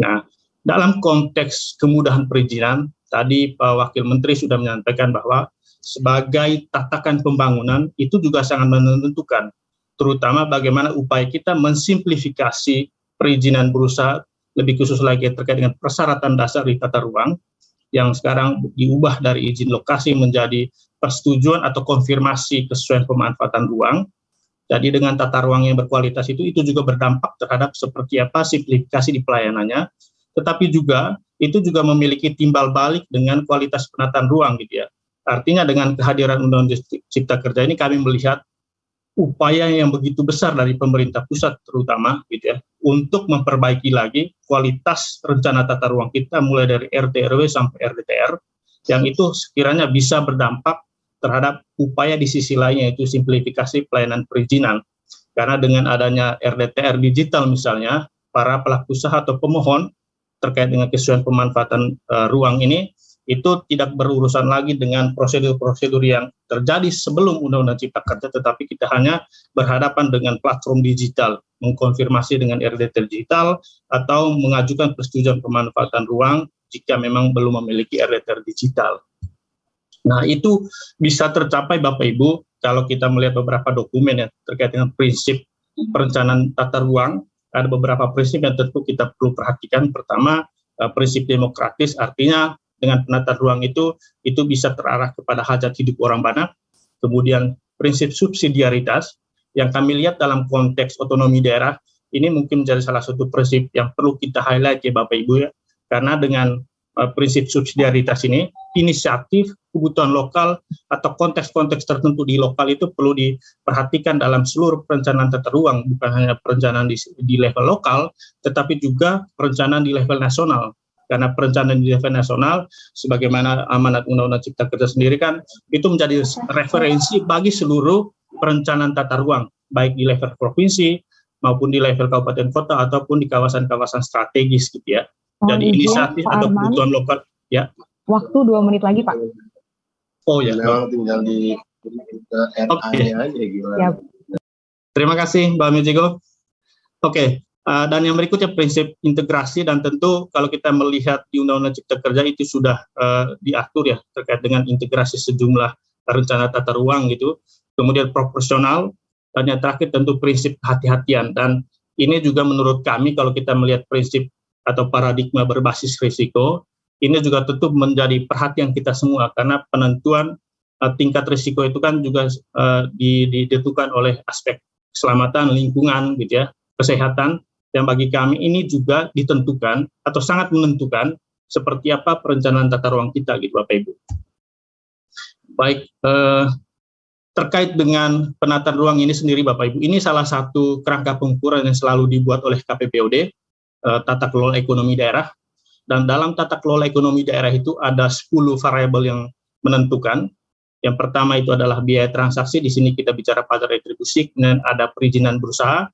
Nah, dalam konteks kemudahan perizinan, tadi Pak Wakil Menteri sudah menyampaikan bahwa sebagai tatakan pembangunan itu juga sangat menentukan, terutama bagaimana upaya kita mensimplifikasi perizinan berusaha, lebih khusus lagi terkait dengan persyaratan dasar di tata ruang, yang sekarang diubah dari izin lokasi menjadi persetujuan atau konfirmasi kesesuaian pemanfaatan ruang. Jadi dengan tata ruang yang berkualitas itu juga berdampak terhadap seperti apa simplifikasi di pelayanannya, tetapi juga itu juga memiliki timbal balik dengan kualitas penataan ruang gitu ya. Artinya dengan kehadiran Undang-Undang Cipta Kerja ini kami melihat upaya yang begitu besar dari pemerintah pusat terutama gitu ya, untuk memperbaiki lagi kualitas rencana tata ruang kita mulai dari RT/RW sampai RDTR, yang itu sekiranya bisa berdampak terhadap upaya di sisi lainnya yaitu simplifikasi pelayanan perizinan. Karena dengan adanya RDTR digital misalnya, para pelaku usaha atau pemohon terkait dengan kesesuaian pemanfaatan ruang ini itu tidak berurusan lagi dengan prosedur-prosedur yang terjadi sebelum Undang-Undang Cipta Kerja, tetapi kita hanya berhadapan dengan platform digital, mengkonfirmasi dengan RDTR digital, atau mengajukan persetujuan pemanfaatan ruang jika memang belum memiliki RDTR digital. Nah, itu bisa tercapai Bapak Ibu kalau kita melihat beberapa dokumen ya terkait dengan prinsip perencanaan tata ruang. Ada beberapa prinsip yang tentu kita perlu perhatikan. Pertama, prinsip demokratis, artinya dengan penataan ruang itu bisa terarah kepada hajat hidup orang banyak. Kemudian prinsip subsidiaritas yang kami lihat dalam konteks otonomi daerah ini mungkin menjadi salah satu prinsip yang perlu kita highlight ya Bapak Ibu ya. Karena dengan prinsip subsidiaritas ini, inisiatif, kebutuhan lokal atau konteks-konteks tertentu di lokal itu perlu diperhatikan dalam seluruh perencanaan tata ruang, bukan hanya perencanaan di level lokal, tetapi juga perencanaan di level nasional. Karena perencanaan di level nasional, sebagaimana amanat Undang-Undang Cipta Kerja sendiri kan, itu menjadi referensi bagi seluruh perencanaan tata ruang, baik di level provinsi, maupun di level kabupaten kota, ataupun di kawasan-kawasan strategis gitu ya. Jadi inisiatif atau kebutuhan lokal, ya. Waktu 2 menit lagi, Pak. Oh ya, memang tinggal di NA-nya aja gimana. Ya. Terima kasih Mbak Mijiko. Oke, dan yang berikutnya prinsip integrasi, dan tentu kalau kita melihat di Undang-Undang Cipta Kerja itu sudah diatur ya terkait dengan integrasi sejumlah rencana tata ruang gitu. Kemudian proporsional, dan yang terakhir tentu prinsip kehati-hatian. Dan ini juga menurut kami kalau kita melihat prinsip atau paradigma berbasis risiko, ini juga tentu menjadi perhatian kita semua karena penentuan tingkat risiko itu kan juga ditentukan oleh aspek keselamatan, lingkungan, gitu ya, kesehatan, yang bagi kami ini juga ditentukan atau sangat menentukan seperti apa perencanaan tata ruang kita, gitu Bapak Ibu. Baik, terkait dengan penataan ruang ini sendiri Bapak Ibu, ini salah satu kerangka pengukuran yang selalu dibuat oleh KPPOD, tata kelola ekonomi daerah. Dan dalam tata kelola ekonomi daerah itu ada 10 variabel yang menentukan. Yang pertama itu adalah biaya transaksi, di sini kita bicara pada retribusi, dan ada perizinan berusaha,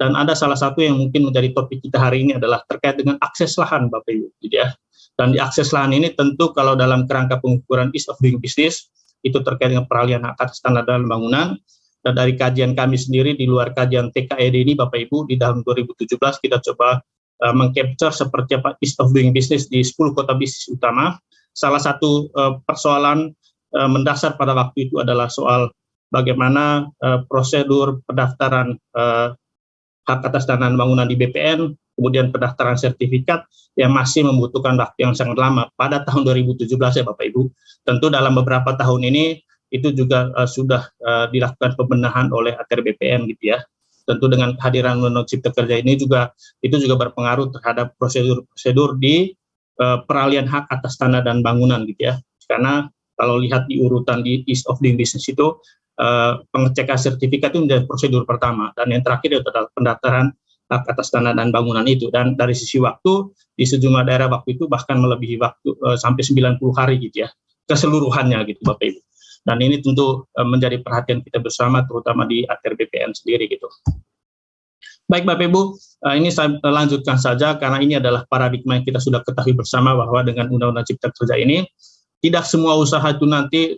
dan ada salah satu yang mungkin menjadi topik kita hari ini adalah terkait dengan akses lahan Bapak Ibu, gitu ya. Dan di akses lahan ini tentu kalau dalam kerangka pengukuran ease of doing business, itu terkait dengan peralihan hak atas tanah dan bangunan. Dan dari kajian kami sendiri, di luar kajian TKED ini Bapak Ibu, di tahun 2017 kita coba meng-capture seperti apa ease of doing business di 10 kota bisnis utama. Salah satu persoalan mendasar pada waktu itu adalah soal bagaimana prosedur pendaftaran hak atas tanah dan bangunan di BPN, kemudian pendaftaran sertifikat yang masih membutuhkan waktu yang sangat lama pada tahun 2017 ya Bapak Ibu. Tentu dalam beberapa tahun ini itu juga sudah dilakukan pembenahan oleh ATR BPN gitu ya. Tentu dengan kehadiran Undang-Undang Cipta Kerja ini juga itu juga berpengaruh terhadap prosedur-prosedur di peralihan hak atas tanah dan bangunan gitu ya. Karena kalau lihat di urutan di ease of doing business itu pengecekan sertifikat itu menjadi prosedur pertama, dan yang terakhir itu adalah pendaftaran hak atas tanah dan bangunan itu. Dan dari sisi waktu di sejumlah daerah waktu itu bahkan melebihi waktu sampai 90 hari gitu ya, keseluruhannya gitu Bapak Ibu. Dan ini tentu menjadi perhatian kita bersama, terutama di ATR BPN sendiri gitu. Baik Bapak Ibu, ini saya lanjutkan saja karena ini adalah paradigma yang kita sudah ketahui bersama bahwa dengan Undang-Undang Cipta Kerja ini, tidak semua usaha itu nanti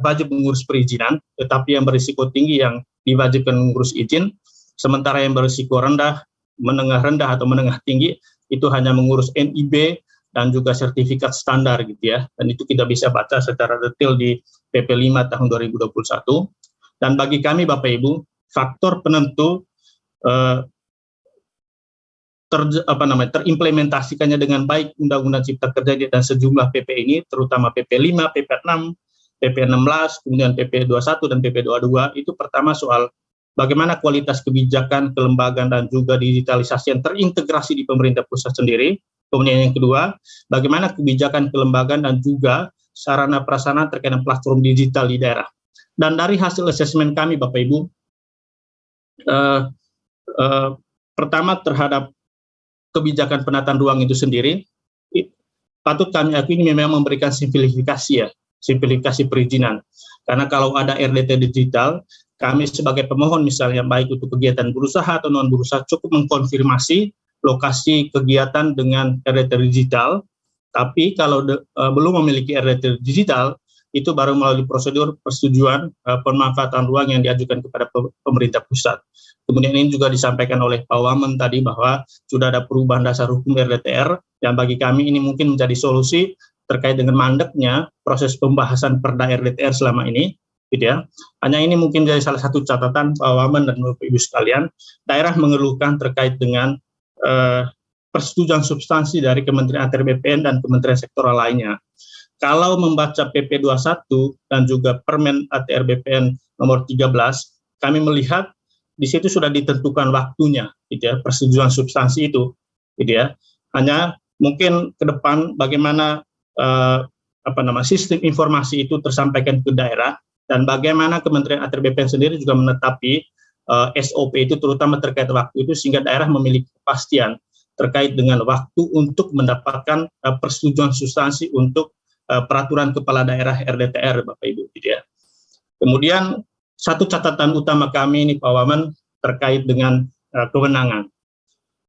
wajib mengurus perizinan, tetapi yang berisiko tinggi yang diwajibkan mengurus izin, sementara yang berisiko rendah, menengah rendah atau menengah tinggi, itu hanya mengurus NIB, dan juga sertifikat standar gitu ya. Dan itu kita bisa baca secara detail di PP 5 tahun 2021. Dan bagi kami Bapak Ibu, faktor penentu terimplementasikannya dengan baik Undang-Undang Cipta Kerja dan sejumlah PP ini, terutama PP 5, PP 6, PP 16, kemudian PP 21 dan PP 22, itu pertama soal bagaimana kualitas kebijakan, kelembagaan, dan juga digitalisasi yang terintegrasi di pemerintah pusat sendiri. Kemudian yang kedua, bagaimana kebijakan kelembagaan dan juga sarana prasarana terkait dengan platform digital di daerah. Dan dari hasil asesmen kami Bapak Ibu, pertama terhadap kebijakan penataan ruang itu sendiri, patut kami akui ini memang memberikan simplifikasi ya, simplifikasi perizinan. Karena kalau ada RDT digital, kami sebagai pemohon misalnya baik untuk kegiatan berusaha atau non berusaha cukup mengkonfirmasi lokasi kegiatan dengan RDT digital, tapi kalau belum memiliki RDT digital, itu baru melalui prosedur persetujuan pemanfaatan ruang yang diajukan kepada pemerintah pusat. Kemudian ini juga disampaikan oleh Pak Wamen tadi bahwa sudah ada perubahan dasar hukum RDTR, yang bagi kami ini mungkin menjadi solusi terkait dengan mandeknya proses pembahasan Perda RDTR selama ini, gitu ya. Hanya ini mungkin jadi salah satu catatan Pak Wamen dan Bapak Ibu sekalian, daerah mengeluhkan terkait dengan persetujuan substansi dari Kementerian ATR BPN dan Kementerian sektoral lainnya. Kalau membaca PP 21 dan juga Permen ATR BPN nomor 13, kami melihat di situ sudah ditentukan waktunya, gitu ya, persetujuan substansi itu, gitu ya. Hanya mungkin ke depan bagaimana sistem informasi itu tersampaikan ke daerah, dan bagaimana Kementerian ATR BPN sendiri juga menetapi SOP itu terutama terkait waktu itu sehingga daerah memiliki kepastian terkait dengan waktu untuk mendapatkan persetujuan substansi untuk peraturan kepala daerah RDTR, Bapak Ibu, gitu ya. Kemudian satu catatan utama kami ini Pak Wamen terkait dengan kewenangan.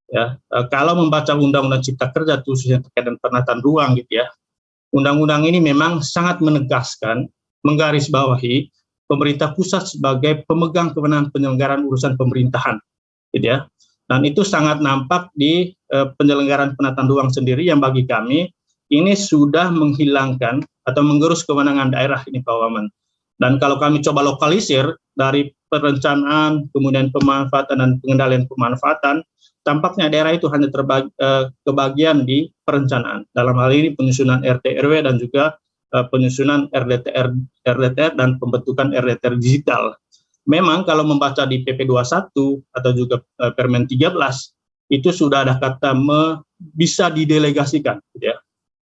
Ya, kalau membaca Undang-Undang Cipta Kerja khususnya terkait dengan penataan ruang gitu ya, undang-undang ini memang sangat menegaskan, menggarisbawahi pemerintah pusat sebagai pemegang kewenangan penyelenggaraan urusan pemerintahan, gitu ya. Dan itu sangat nampak di penyelenggaraan penataan ruang sendiri yang bagi kami ini sudah menghilangkan atau menggerus kewenangan daerah ini Pak Wamen. Dan kalau kami coba lokalisir dari perencanaan, kemudian pemanfaatan dan pengendalian pemanfaatan, tampaknya daerah itu hanya kebagian di perencanaan. Dalam hal ini penyusunan RT/RW dan juga penyusunan RDTR dan pembentukan RDTR digital. Memang kalau membaca di PP 21 atau juga Permen 13 itu sudah ada kata bisa didelegasikan, gitu ya.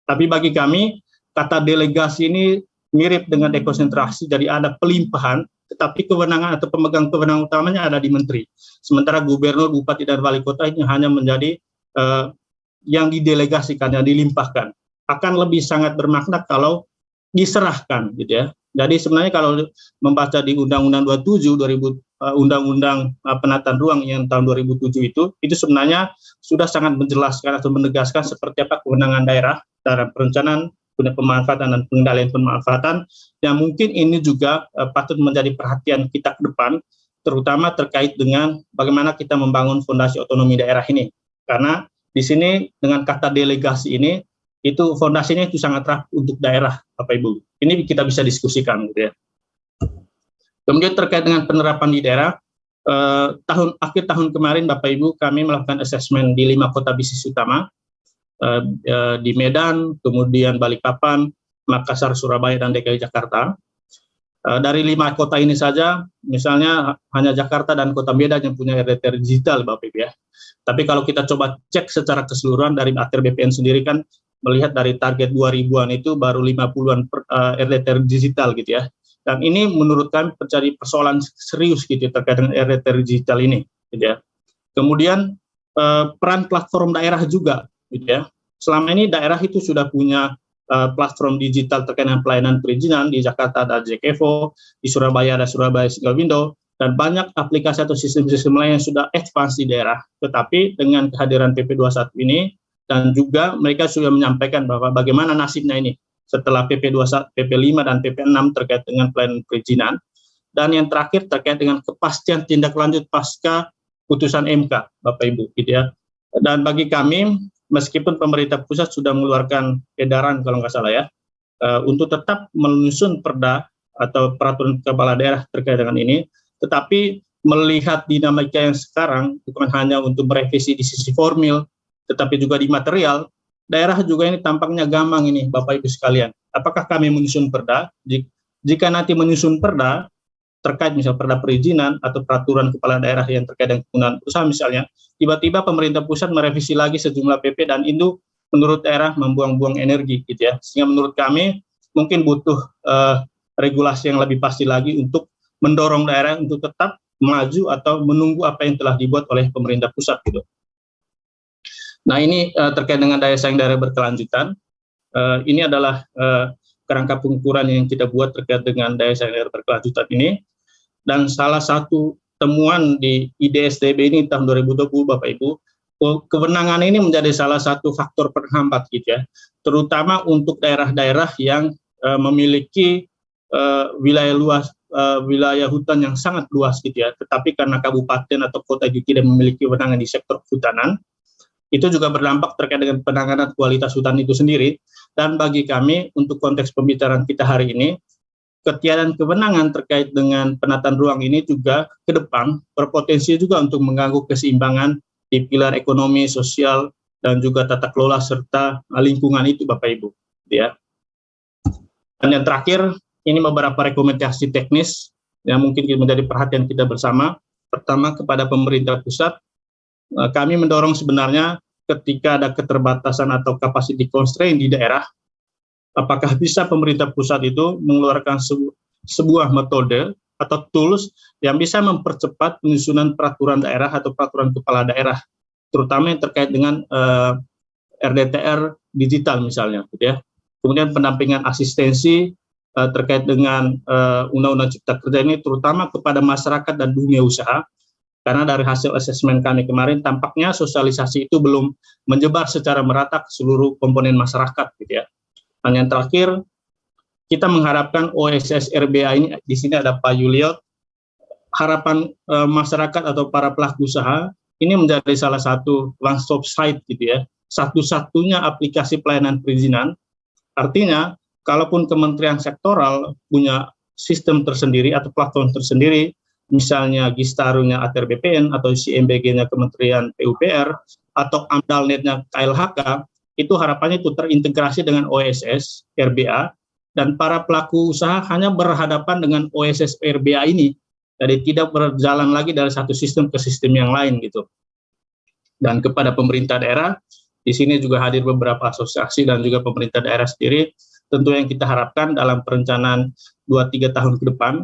Tapi bagi kami kata delegasi ini mirip dengan dekonsentrasi, jadi ada pelimpahan, tetapi kewenangan atau pemegang kewenangan utamanya ada di menteri. Sementara gubernur, bupati, dan wali kota ini hanya menjadi yang didelegasikan, yang dilimpahkan. Akan lebih sangat bermakna kalau diserahkan, gitu ya. Jadi sebenarnya kalau membaca di Undang-Undang 27, Undang-Undang Penataan Ruang yang tahun 2007 itu sebenarnya sudah sangat menjelaskan atau menegaskan seperti apa kewenangan daerah dalam perencanaan, pemanfaatan dan pengendalian pemanfaatan, yang mungkin ini juga patut menjadi perhatian kita ke depan, terutama terkait dengan bagaimana kita membangun fondasi otonomi daerah ini. Karena di sini dengan kata delegasi ini, itu fondasinya itu sangat rapuh untuk daerah, Bapak Ibu. Ini kita bisa diskusikan, gitu ya. Kemudian terkait dengan penerapan di daerah, akhir tahun kemarin Bapak Ibu kami melakukan asesmen di 5 kota bisnis utama, di Medan, kemudian Balikpapan, Makassar, Surabaya, dan DKI Jakarta. Dari 5 kota ini saja, misalnya hanya Jakarta dan Kota Medan yang punya RDTR digital, Bapak Ibu ya. Tapi kalau kita coba cek secara keseluruhan dari ATR BPN sendiri kan melihat dari target 2000-an itu baru 50-an RDTR digital gitu ya. Dan ini menurut kami menjadi persoalan serius gitu terkait dengan RDTR digital ini, gitu ya. Kemudian peran platform daerah juga, gitu ya. Selama ini daerah itu sudah punya platform digital terkait dengan pelayanan perizinan. Di Jakarta ada JKEVO, di Surabaya ada Surabaya Single Window, dan banyak aplikasi atau sistem-sistem lain yang sudah advance di daerah. Tetapi dengan kehadiran PP 21 ini, dan juga mereka sudah menyampaikan bahwa bagaimana nasibnya ini setelah PP 21, PP 5 dan PP 6 terkait dengan pelayanan perizinan. Dan yang terakhir terkait dengan kepastian tindak lanjut pasca putusan MK, Bapak Ibu, gitu ya. Dan bagi kami, meskipun pemerintah pusat sudah mengeluarkan edaran kalau nggak salah ya, untuk tetap menyusun perda atau peraturan kepala daerah terkait dengan ini, tetapi melihat dinamika yang sekarang bukan hanya untuk merevisi di sisi formil, tetapi juga di material, daerah juga ini tampaknya gampang ini, Bapak Ibu sekalian. Apakah kami menyusun perda? Jika nanti menyusun perda, terkait misal perda perizinan atau peraturan kepala daerah yang terkait dengan penggunaan usaha misalnya, tiba-tiba pemerintah pusat merevisi lagi sejumlah PP dan itu menurut daerah membuang-buang energi, gitu ya. Sehingga menurut kami mungkin butuh regulasi yang lebih pasti lagi untuk mendorong daerah untuk tetap maju atau menunggu apa yang telah dibuat oleh pemerintah pusat, gitu. Nah ini terkait dengan daya saing daerah berkelanjutan, ini adalah kerangka pengukuran yang kita buat terkait dengan daya saing daerah berkelanjutan ini, dan salah satu temuan di IDSDB ini tahun 2020 Bapak Ibu, kewenangan ini menjadi salah satu faktor penghambat gitu ya, terutama untuk daerah-daerah yang memiliki wilayah luas, wilayah hutan yang sangat luas gitu ya, tetapi karena kabupaten atau kota itu tidak memiliki kewenangan di sektor kehutanan, itu juga berdampak terkait dengan penanganan kualitas hutan itu sendiri. Dan bagi kami, untuk konteks pembicaraan kita hari ini, ketiadaan kewenangan terkait dengan penataan ruang ini juga ke depan berpotensi juga untuk mengganggu keseimbangan di pilar ekonomi, sosial, dan juga tata kelola serta lingkungan itu Bapak Ibu. Ya. Dan yang terakhir, ini beberapa rekomendasi teknis yang mungkin menjadi perhatian kita bersama. Pertama, kepada pemerintah pusat, kami mendorong sebenarnya ketika ada keterbatasan atau capacity constraint di daerah, apakah bisa pemerintah pusat itu mengeluarkan sebuah metode atau tools yang bisa mempercepat penyusunan peraturan daerah atau peraturan kepala daerah terutama yang terkait dengan RDTR digital misalnya, gitu ya. Kemudian pendampingan asistensi terkait dengan Undang-Undang Cipta Kerja ini terutama kepada masyarakat dan dunia usaha, karena dari hasil asesmen kami kemarin tampaknya sosialisasi itu belum menyebar secara merata ke seluruh komponen masyarakat, gitu ya. Dan yang terakhir, kita mengharapkan OSS RBA ini, di sini ada Pak Yuliot, harapan masyarakat atau para pelaku usaha ini menjadi salah satu one-stop site, gitu ya, satu-satunya aplikasi pelayanan perizinan. Artinya, kalaupun kementerian sektoral punya sistem tersendiri atau platform tersendiri, misalnya Gistaru-nya ATR BPN atau CMBG-nya Kementerian PUPR atau AMDALNet-nya KLHK, itu harapannya itu terintegrasi dengan OSS RBA, dan para pelaku usaha hanya berhadapan dengan OSS RBA ini, jadi tidak berjalan lagi dari satu sistem ke sistem yang lain, gitu. Dan kepada pemerintah daerah, di sini juga hadir beberapa asosiasi dan juga pemerintah daerah sendiri. Tentu yang kita harapkan dalam perencanaan 2-3 tahun ke depan,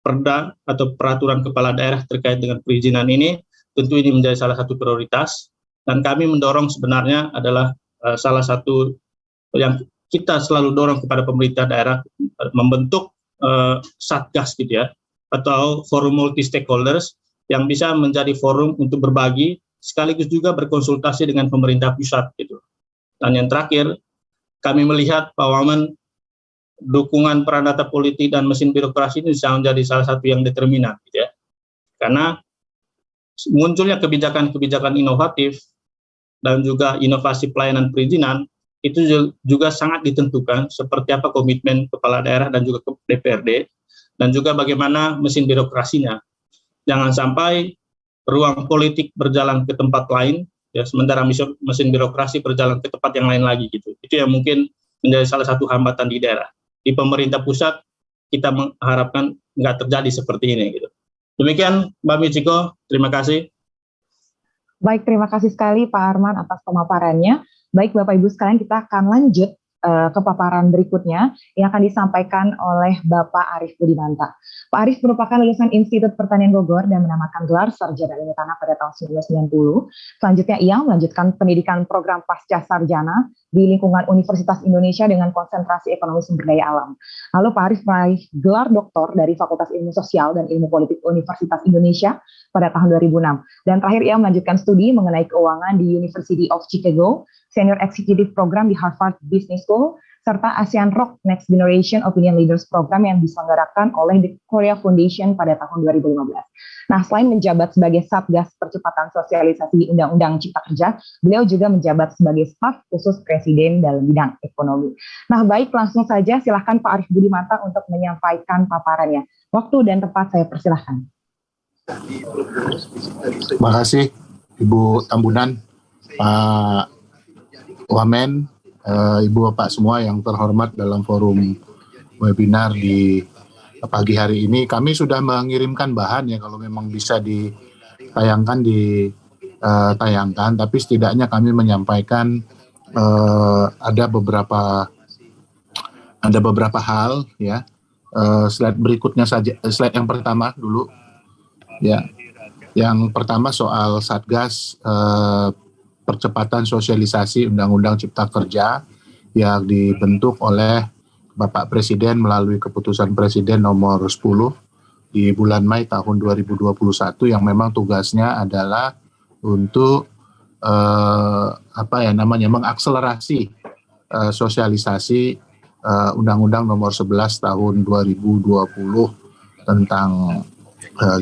perda atau peraturan kepala daerah terkait dengan perizinan ini, tentu ini menjadi salah satu prioritas. Dan kami mendorong sebenarnya adalah salah satu yang kita selalu dorong kepada pemerintah daerah, membentuk satgas, gitu ya, atau forum multi stakeholders yang bisa menjadi forum untuk berbagi sekaligus juga berkonsultasi dengan pemerintah pusat, gitu. Dan yang terakhir, kami melihat Pak Wamen, dukungan peran data politik dan mesin birokrasi ini bisa menjadi salah satu yang determinan, gitu ya. Karena munculnya kebijakan-kebijakan inovatif dan juga inovasi pelayanan perizinan itu juga sangat ditentukan seperti apa komitmen kepala daerah dan juga DPRD, dan juga bagaimana mesin birokrasinya. Jangan sampai ruang politik berjalan ke tempat lain, ya, sementara mesin birokrasi berjalan ke tempat yang lain lagi, gitu. Itu yang mungkin menjadi salah satu hambatan di daerah. Di pemerintah pusat kita mengharapkan nggak terjadi seperti ini, gitu. Demikian Mbak Michiko, terima kasih. Baik, terima kasih sekali Pak Arman atas pemaparannya. Baik Bapak Ibu sekalian, kita akan lanjut ke paparan berikutnya yang akan disampaikan oleh Bapak Arief Budimanta. Pak Arief merupakan lulusan Institut Pertanian Bogor dan menamakan gelar sarjana ilmu tanah pada tahun 1990. Selanjutnya ia melanjutkan pendidikan program pasca sarjana di lingkungan Universitas Indonesia dengan konsentrasi ekonomi sumber daya alam. Lalu Pak Arief meraih gelar doktor dari Fakultas Ilmu Sosial dan Ilmu Politik Universitas Indonesia pada tahun 2006. Dan terakhir ia melanjutkan studi mengenai keuangan di University of Chicago, Senior Executive Program di Harvard Business School, serta ASEAN Rock Next Generation Opinion Leaders Program yang diselenggarakan oleh The Korea Foundation pada tahun 2015. Nah, selain menjabat sebagai Satgas Percepatan Sosialisasi Undang-Undang Cipta Kerja, beliau juga menjabat sebagai staf khusus Presiden dalam bidang ekonomi. Nah, baik, langsung saja silahkan Pak Arief Budimanta untuk menyampaikan paparannya. Waktu dan tempat saya persilahkan. Terima kasih Ibu Tambunan, Pak Wamen, Ibu Bapak semua yang terhormat dalam forum webinar di pagi hari ini. Kami sudah mengirimkan bahan ya, kalau memang bisa ditayangkan ditayangkan, tapi setidaknya kami menyampaikan ada beberapa hal ya. Slide berikutnya saja, slide yang pertama dulu ya. Yang pertama soal Satgas Percepatan Sosialisasi Undang-Undang Cipta Kerja yang dibentuk oleh Bapak Presiden melalui keputusan Presiden nomor 10 di bulan Mei tahun 2021 yang memang tugasnya adalah untuk mengakselerasi sosialisasi Undang-Undang nomor 11 tahun 2020 tentang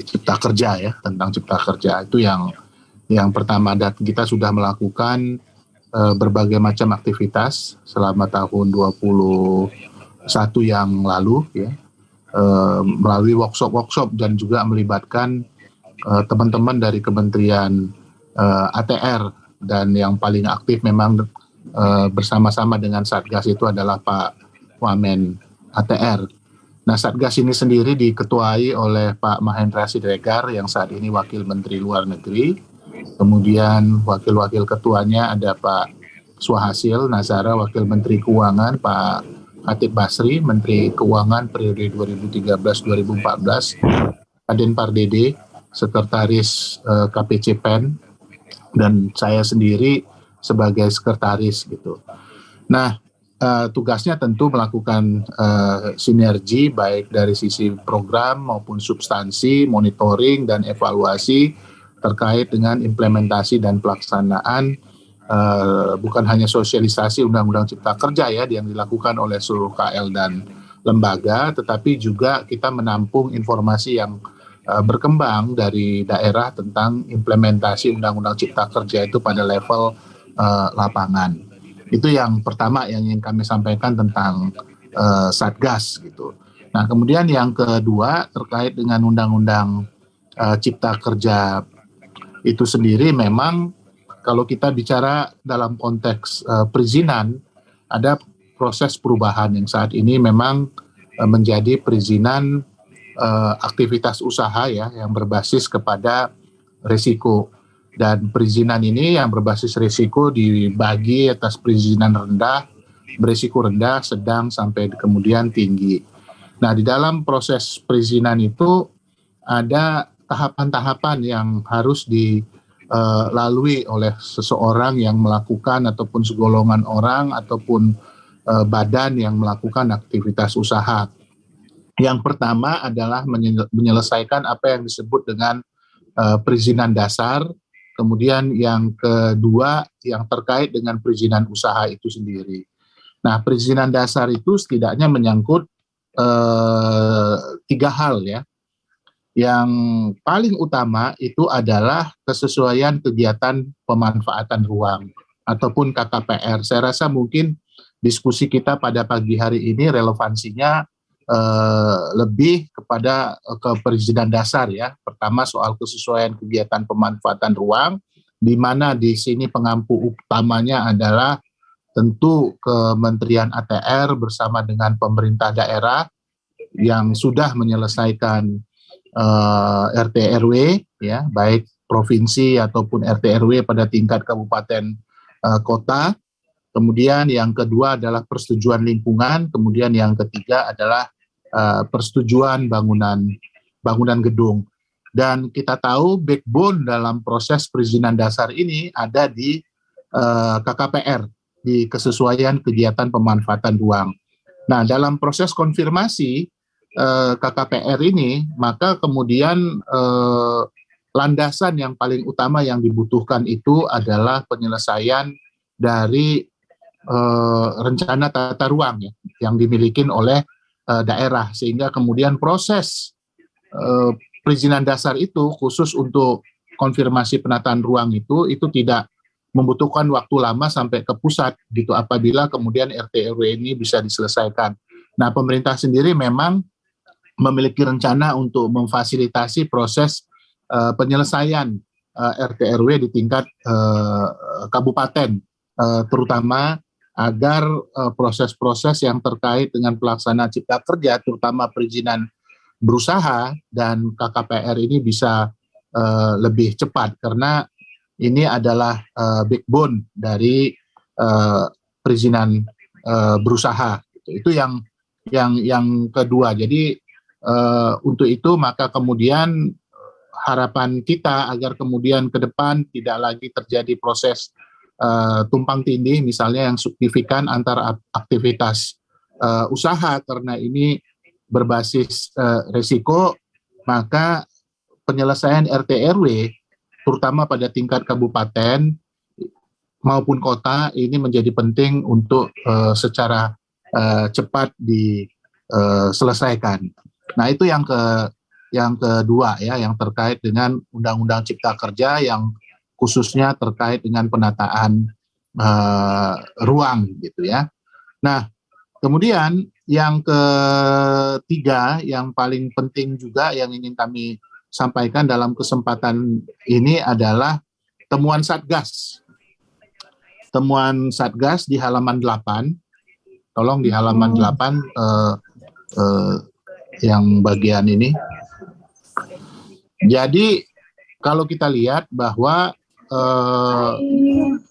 Cipta Kerja ya, tentang Cipta Kerja. Itu yang pertama. Dan kita sudah melakukan berbagai macam aktivitas selama tahun 2021 yang lalu ya, melalui workshop dan juga melibatkan teman-teman dari Kementerian ATR, dan yang paling aktif memang bersama-sama dengan Satgas itu adalah Pak Wamen ATR. Nah, Satgas ini sendiri diketuai oleh Pak Mahendra Siregar yang saat ini Wakil Menteri Luar Negeri. Kemudian wakil-wakil ketuanya ada Pak Swahasil Nazara, Wakil Menteri Keuangan, Pak Khatib Basri, Menteri Keuangan periode 2013-2014, Aden Pardede, Sekretaris KPC PEN, dan saya sendiri sebagai sekretaris gitu. Nah, tugasnya tentu melakukan sinergi baik dari sisi program maupun substansi, monitoring dan evaluasi terkait dengan implementasi dan pelaksanaan bukan hanya sosialisasi Undang-Undang Cipta Kerja ya yang dilakukan oleh seluruh KL dan lembaga, tetapi juga kita menampung informasi yang berkembang dari daerah tentang implementasi Undang-Undang Cipta Kerja itu pada level lapangan. Itu yang pertama yang ingin kami sampaikan tentang Satgas gitu. Nah, kemudian yang kedua terkait dengan Undang-Undang Cipta Kerja itu sendiri, memang kalau kita bicara dalam konteks perizinan, ada proses perubahan yang saat ini memang menjadi perizinan aktivitas usaha ya yang berbasis kepada risiko. Dan perizinan ini yang berbasis risiko dibagi atas perizinan rendah, berisiko rendah, sedang, sampai kemudian tinggi. Nah, di dalam proses perizinan itu ada tahapan-tahapan yang harus dilalui oleh seseorang yang melakukan ataupun segolongan orang ataupun badan yang melakukan aktivitas usaha. Yang pertama adalah menyelesaikan apa yang disebut dengan perizinan dasar. Kemudian yang kedua yang terkait dengan perizinan usaha itu sendiri. Nah, perizinan dasar itu setidaknya menyangkut 3 hal ya. Yang paling utama itu adalah kesesuaian kegiatan pemanfaatan ruang ataupun KKPR. Saya rasa mungkin diskusi kita pada pagi hari ini relevansinya lebih kepada perizinan dasar ya. Pertama soal kesesuaian kegiatan pemanfaatan ruang, di mana di sini pengampu utamanya adalah tentu Kementerian ATR bersama dengan pemerintah daerah yang sudah menyelesaikan RT RW ya, baik provinsi ataupun RT RW pada tingkat kabupaten kota. Kemudian yang kedua adalah persetujuan lingkungan, kemudian yang ketiga adalah persetujuan bangunan gedung. Dan kita tahu backbone dalam proses perizinan dasar ini ada di KKPR, di kesesuaian kegiatan pemanfaatan ruang. Nah, dalam proses konfirmasi KKPR ini, maka kemudian landasan yang paling utama yang dibutuhkan itu adalah penyelesaian dari rencana tata ruang ya, yang dimiliki oleh daerah, sehingga kemudian proses perizinan dasar itu khusus untuk konfirmasi penataan ruang itu tidak membutuhkan waktu lama sampai ke pusat gitu apabila kemudian RT RW ini bisa diselesaikan. Nah, pemerintah sendiri memang memiliki rencana untuk memfasilitasi proses penyelesaian RT RW di tingkat kabupaten, terutama agar proses-proses yang terkait dengan pelaksanaan Cipta Kerja, terutama perizinan berusaha dan KKPR ini bisa lebih cepat, karena ini adalah backbone dari perizinan berusaha. Itu yang kedua. Jadi untuk itu maka kemudian harapan kita agar kemudian ke depan tidak lagi terjadi proses tumpang tindih misalnya yang signifikan antara aktivitas usaha karena ini berbasis risiko, maka penyelesaian RT RW terutama pada tingkat kabupaten maupun kota ini menjadi penting untuk secara cepat diselesaikan. Nah, itu yang kedua ya, yang terkait dengan Undang-Undang Cipta Kerja yang khususnya terkait dengan penataan ruang gitu ya. Nah, kemudian yang ketiga yang paling penting juga yang ingin kami sampaikan dalam kesempatan ini adalah temuan Satgas. Temuan Satgas di halaman 8. Tolong di halaman 8 yang bagian ini. Jadi kalau kita lihat bahwa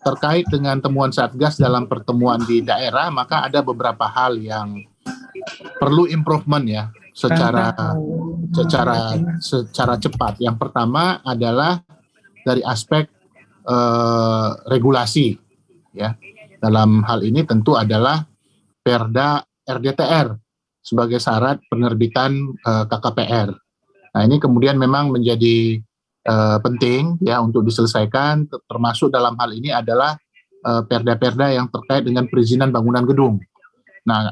terkait dengan temuan Satgas dalam pertemuan di daerah, maka ada beberapa hal yang perlu improvement ya secara cepat. Yang pertama adalah dari aspek regulasi, ya. Dalam hal ini tentu adalah Perda RDTR sebagai syarat penerbitan KKPR. Nah, ini kemudian memang menjadi penting ya untuk diselesaikan, termasuk dalam hal ini adalah perda-perda yang terkait dengan perizinan bangunan gedung. Nah,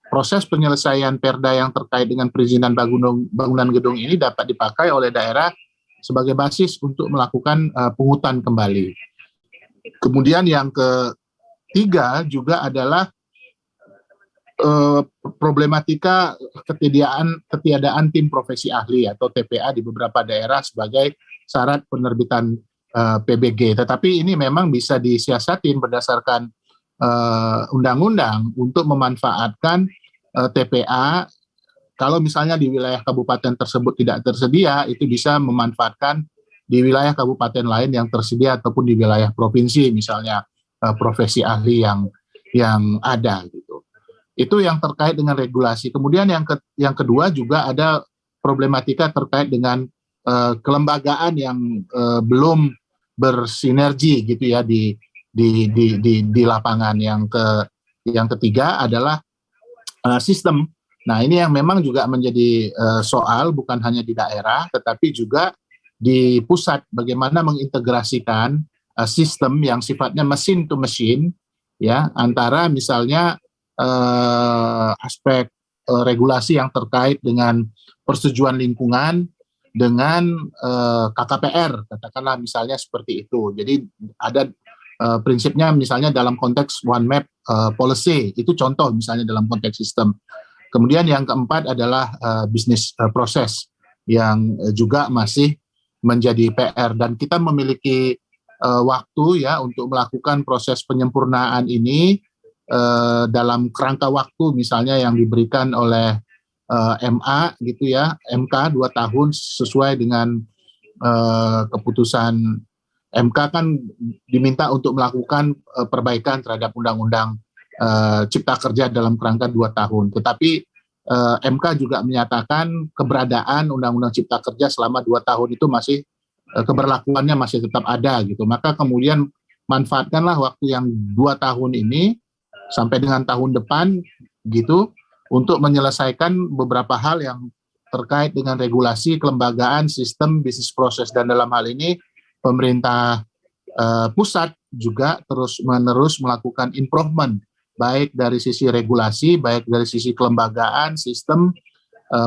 proses penyelesaian perda yang terkait dengan perizinan bangunan gedung ini dapat dipakai oleh daerah sebagai basis untuk melakukan pungutan kembali. Kemudian yang ketiga juga adalah problematika ketiadaan tim profesi ahli atau TPA di beberapa daerah sebagai syarat penerbitan PBG. Tetapi ini memang bisa disiasatin berdasarkan undang-undang untuk memanfaatkan TPA. Kalau misalnya di wilayah kabupaten tersebut tidak tersedia, itu bisa memanfaatkan di wilayah kabupaten lain yang tersedia ataupun di wilayah provinsi, misalnya profesi ahli yang ada gitu. Itu yang terkait dengan regulasi. Kemudian yang kedua juga ada problematika terkait dengan kelembagaan yang belum bersinergi gitu ya di lapangan. Yang ketiga adalah sistem. Nah, ini yang memang juga menjadi soal bukan hanya di daerah tetapi juga di pusat, bagaimana mengintegrasikan sistem yang sifatnya mesin to mesin ya, antara misalnya aspek regulasi yang terkait dengan persetujuan lingkungan dengan KKPR, katakanlah misalnya seperti itu. Jadi ada prinsipnya misalnya dalam konteks one map policy, itu contoh misalnya dalam konteks sistem. Kemudian yang keempat adalah bisnis proses yang juga masih menjadi PR, dan kita memiliki waktu ya untuk melakukan proses penyempurnaan ini dalam kerangka waktu misalnya yang diberikan oleh MA gitu ya, MK 2 tahun sesuai dengan keputusan MK kan diminta untuk melakukan perbaikan terhadap undang-undang Cipta Kerja dalam kerangka 2 tahun. Tetapi MK juga menyatakan keberadaan undang-undang Cipta Kerja selama 2 tahun itu masih keberlakuannya masih tetap ada gitu. Maka kemudian manfaatkanlah waktu yang 2 tahun ini sampai dengan tahun depan gitu untuk menyelesaikan beberapa hal yang terkait dengan regulasi, kelembagaan, sistem, bisnis proses, dan dalam hal ini pemerintah pusat juga terus-menerus melakukan improvement baik dari sisi regulasi, baik dari sisi kelembagaan, sistem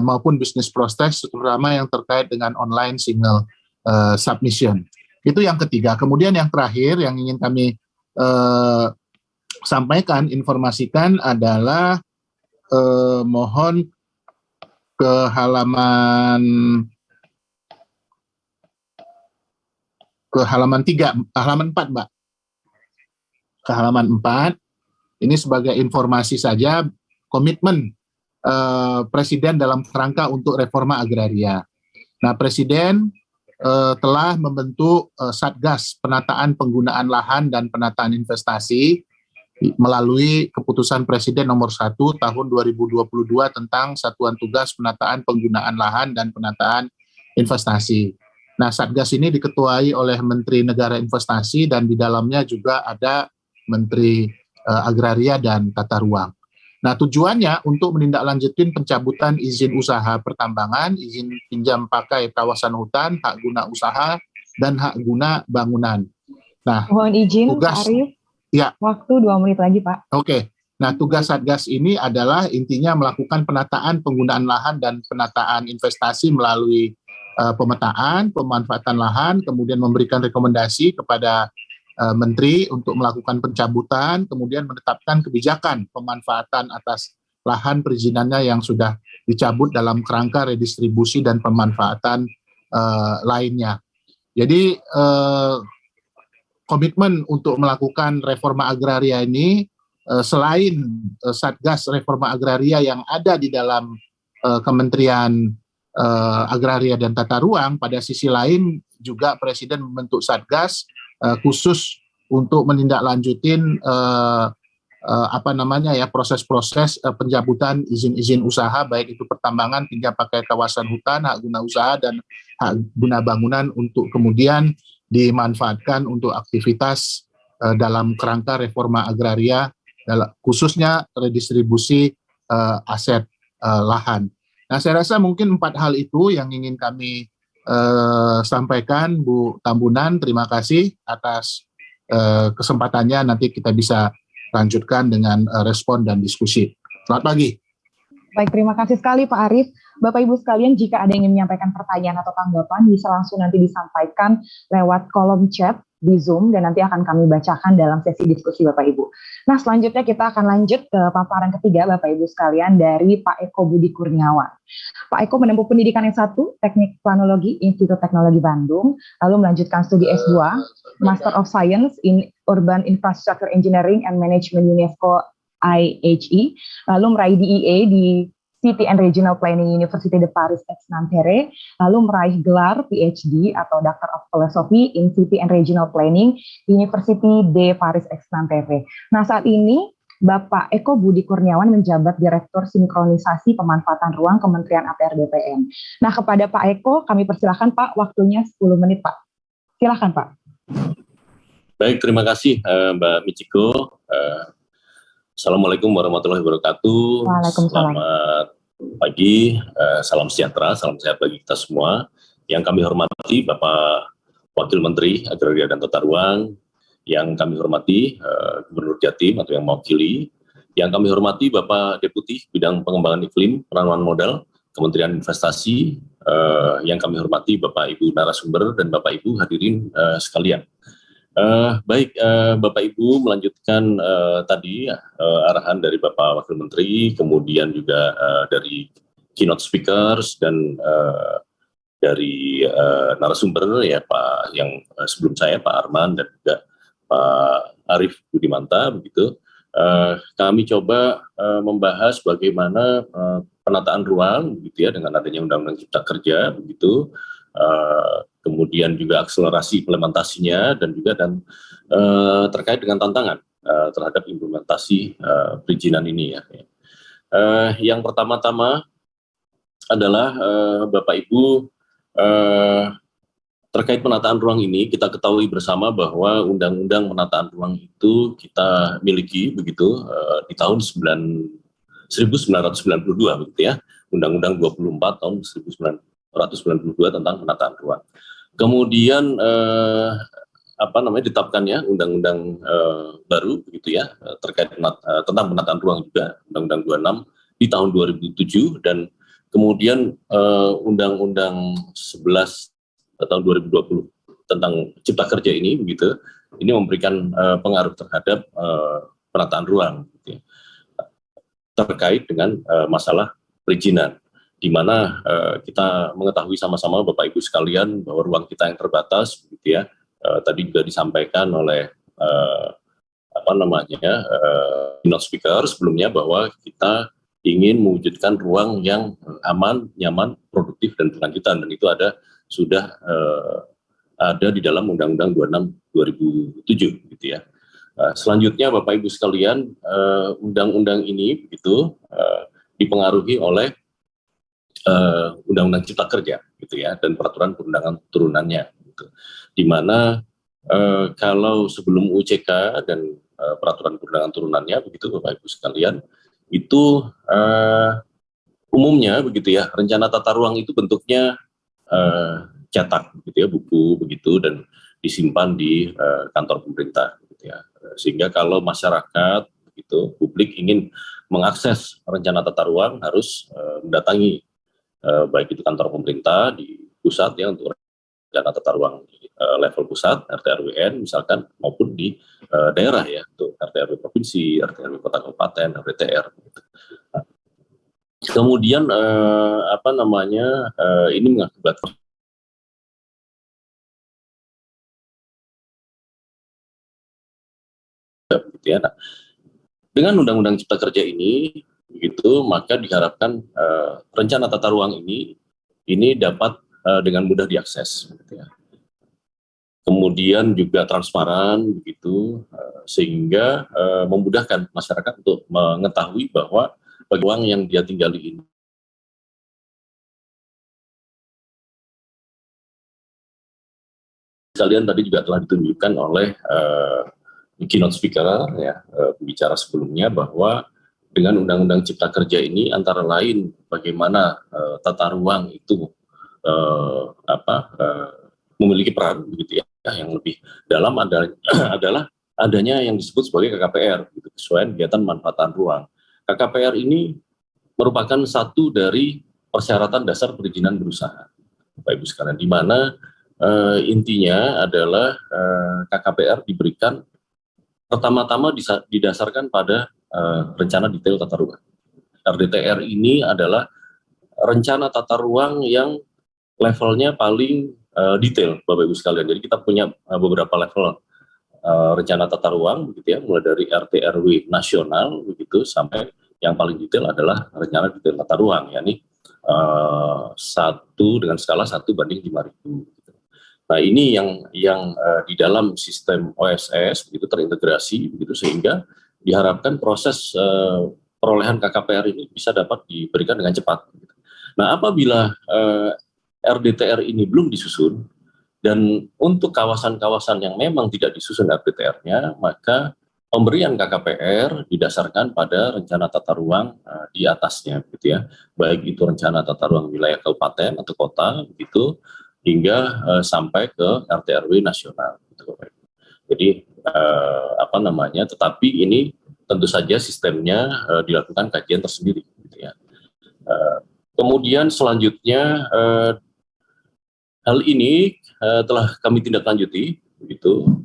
maupun bisnis proses, terutama yang terkait dengan online single submission. Itu yang ketiga. Kemudian yang terakhir yang ingin kami sampaikan, informasikan adalah mohon ke halaman 4, Mbak. Ke halaman 4. Ini sebagai informasi saja komitmen Presiden dalam kerangka untuk reforma agraria. Nah, Presiden telah membentuk Satgas Penataan Penggunaan Lahan dan Penataan Investasi melalui keputusan Presiden nomor 1 tahun 2022 tentang Satuan Tugas Penataan Penggunaan Lahan dan Penataan Investasi. Nah, Satgas ini diketuai oleh Menteri Negara Investasi dan di dalamnya juga ada Menteri Agraria dan Tata Ruang. Nah, tujuannya untuk menindaklanjutin pencabutan izin usaha pertambangan, izin pinjam pakai kawasan hutan, hak guna usaha, dan hak guna bangunan. Nah, mohon izin tugas, Pak Arief, ya. Waktu 2 menit lagi, Pak. Oke. Nah, tugas Satgas ini adalah intinya melakukan penataan penggunaan lahan dan penataan investasi melalui pemetaan, pemanfaatan lahan, kemudian memberikan rekomendasi kepada Menteri untuk melakukan pencabutan, kemudian menetapkan kebijakan pemanfaatan atas lahan perizinannya yang sudah dicabut dalam kerangka redistribusi dan pemanfaatan lainnya. Jadi komitmen untuk melakukan reforma agraria ini selain Satgas Reforma Agraria yang ada di dalam Kementerian Agraria dan Tata Ruang, pada sisi lain juga Presiden membentuk Satgas khusus untuk menindaklanjutin proses-proses pencabutan izin-izin usaha, baik itu pertambangan hingga pakai kawasan hutan, hak guna usaha dan hak guna bangunan, untuk kemudian dimanfaatkan untuk aktivitas dalam kerangka reforma agraria, khususnya redistribusi aset lahan. Nah, saya rasa mungkin 4 hal itu yang ingin kami sampaikan, Bu Tambunan. Terima kasih atas kesempatannya. Nanti kita bisa lanjutkan dengan respon dan diskusi. Selamat pagi. Baik, terima kasih sekali Pak Arief. Bapak Ibu sekalian, jika ada yang ingin menyampaikan pertanyaan atau tanggapan, bisa langsung nanti disampaikan lewat kolom chat di Zoom, dan nanti akan kami bacakan dalam sesi diskusi Bapak Ibu. Nah, selanjutnya kita akan lanjut ke paparan ketiga Bapak Ibu sekalian dari Pak Eko Budi Kurniawan. Pak Eko menempuh pendidikan S1 Teknik Planologi Institut Teknologi Bandung, lalu melanjutkan studi S2 Master of Science in Urban Infrastructure Engineering and Management UNESCO IHE, lalu meraih DEA di City and Regional Planning University de Paris Aix-Nanterre, lalu meraih gelar PhD atau Doctor of Philosophy in City and Regional Planning University de Paris Aix-Nanterre. Nah, saat ini Bapak Eko Budi Kurniawan menjabat Direktur Sinkronisasi Pemanfaatan Ruang Kementerian ATR BPN. Nah, kepada Pak Eko kami persilahkan Pak, waktunya 10 menit Pak. Silakan Pak. Baik, terima kasih Mbak Michiko. Assalamualaikum warahmatullahi wabarakatuh. Waalaikumsalam. Selamat pagi, salam sejahtera, salam sehat bagi kita semua. Yang kami hormati Bapak Wakil Menteri Agraria dan Tata Ruang, yang kami hormati Gubernur Jatim atau yang mewakili, yang kami hormati Bapak Deputi Bidang Pengembangan Iklim, Penanaman Modal, Kementerian Investasi, yang kami hormati Bapak Ibu narasumber dan Bapak Ibu hadirin sekalian. Baik, Bapak Ibu melanjutkan tadi arahan dari Bapak Wakil Menteri, kemudian juga dari keynote speakers dan dari narasumber ya Pak yang sebelum saya Pak Arman dan juga Pak Arief Budimanta begitu. Kami coba membahas bagaimana penataan ruang begitu ya dengan adanya Undang-Undang Cipta Kerja begitu. Kemudian juga akselerasi implementasinya dan juga terkait dengan tantangan terhadap implementasi perizinan ini ya. Yang pertama-tama adalah Bapak Ibu terkait penataan ruang ini, kita ketahui bersama bahwa Undang-Undang Penataan Ruang itu kita miliki begitu di tahun 1992 begitu ya, Undang-Undang 24 tahun 1992 tentang penataan ruang. Kemudian ditetapkannya undang-undang baru begitu ya terkait tentang penataan ruang juga, Undang-Undang 26 di tahun 2007, dan kemudian Undang-Undang 11 tahun 2020 tentang Cipta Kerja ini begitu. Ini memberikan pengaruh terhadap penataan ruang gitu ya, terkait dengan masalah perizinan, di mana kita mengetahui sama-sama Bapak Ibu sekalian bahwa ruang kita yang terbatas gitu ya. Tadi juga disampaikan oleh keynote speaker sebelumnya bahwa kita ingin mewujudkan ruang yang aman, nyaman, produktif dan berkelanjutan, dan itu sudah ada di dalam Undang-Undang 26 2007 gitu ya. Selanjutnya Bapak Ibu sekalian, undang-undang ini begitu dipengaruhi oleh Undang-Undang Cipta Kerja gitu ya, dan peraturan perundangan turunannya gitu. Di mana kalau sebelum UCK dan peraturan perundangan turunannya begitu Bapak Ibu sekalian, itu umumnya begitu ya, rencana tata ruang itu bentuknya cetak gitu ya, buku begitu, dan disimpan di kantor pemerintah gitu ya. Sehingga kalau masyarakat begitu, publik ingin mengakses rencana tata ruang harus mendatangi baik itu kantor pemerintah di pusat ya untuk rencana tata ruang level pusat RT RWN misalkan, maupun di daerah ya untuk RT RW provinsi, RT RW kota kabupaten, RWTR gitu. Nah, kemudian ini mengakibatkan gitu ya. Nah, dengan Undang-Undang Cipta Kerja ini begitu, maka diharapkan rencana tata ruang ini dapat dengan mudah diakses gitu ya. Kemudian kemudian juga transparan begitu, sehingga memudahkan masyarakat untuk mengetahui bahwa bagi uang yang dia tinggali ini kalian tadi juga telah ditunjukkan oleh keynote speaker ya, pembicara sebelumnya, bahwa dengan Undang-Undang Cipta Kerja ini antara lain bagaimana tata ruang itu memiliki peran begitu ya, yang lebih dalam adalah adanya yang disebut sebagai KKPR, gitu, kesesuaian kegiatan manfaatan ruang. KKPR ini merupakan satu dari persyaratan dasar perizinan berusaha, Bapak Ibu sekalian, di mana intinya adalah KKPR diberikan pertama-tama didasarkan pada rencana detail tata ruang. RDTR ini adalah rencana tata ruang yang levelnya paling detail, Bapak Ibu sekalian. Jadi kita punya beberapa level rencana tata ruang, begitu ya, mulai dari RT RW nasional, begitu, sampai yang paling detail adalah rencana detail tata ruang, yakni 1 dengan skala 1 banding 5.000. Nah, ini yang di dalam sistem OSS begitu terintegrasi begitu, sehingga diharapkan proses perolehan KKPR ini bisa dapat diberikan dengan cepat. Nah, apabila RDTR ini belum disusun, dan untuk kawasan-kawasan yang memang tidak disusun RDTR-nya, maka pemberian KKPR didasarkan pada rencana tata ruang di atasnya, gitu ya, baik itu rencana tata ruang wilayah kabupaten atau kota, begitu, hingga sampai ke RT RW nasional, gitu. Jadi tetapi ini tentu saja sistemnya dilakukan kajian tersendiri, gitu ya. Kemudian selanjutnya hal ini telah kami tindak lanjuti, begitu,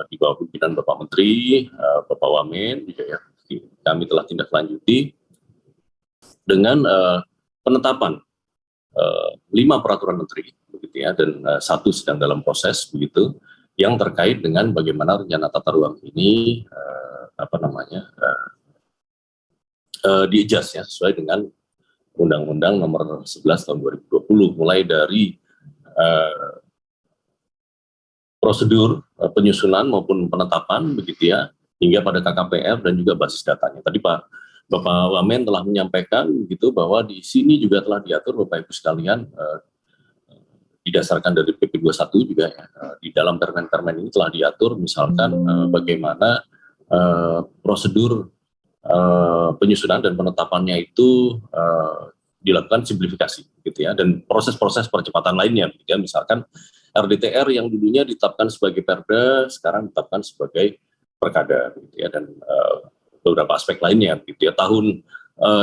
di bawah pimpinan Bapak Menteri, Bapak Wamen, juga ya, kami telah tindak lanjuti dengan penetapan 5 peraturan menteri, begitu ya, dan 1 sedang dalam proses, begitu, yang terkait dengan bagaimana rencana tata ruang ini di-adjust ya, sesuai dengan Undang-Undang Nomor 11 Tahun 2020, mulai dari prosedur penyusunan maupun penetapan, begitu ya, hingga pada KKPR dan juga basis datanya. Tadi Bapak Wamen telah menyampaikan gitu bahwa di sini juga telah diatur, Bapak Ibu sekalian, didasarkan dari PP 21 juga ya, di dalam permen-permen ini telah diatur misalkan bagaimana prosedur penyusunan dan penetapannya itu dilakukan simplifikasi, gitu ya, dan proses-proses percepatan lainnya, gitu ya, misalkan RDTR yang dulunya ditetapkan sebagai Perda sekarang ditetapkan sebagai Perkada, gitu ya, dan beberapa aspek lainnya, gitu ya.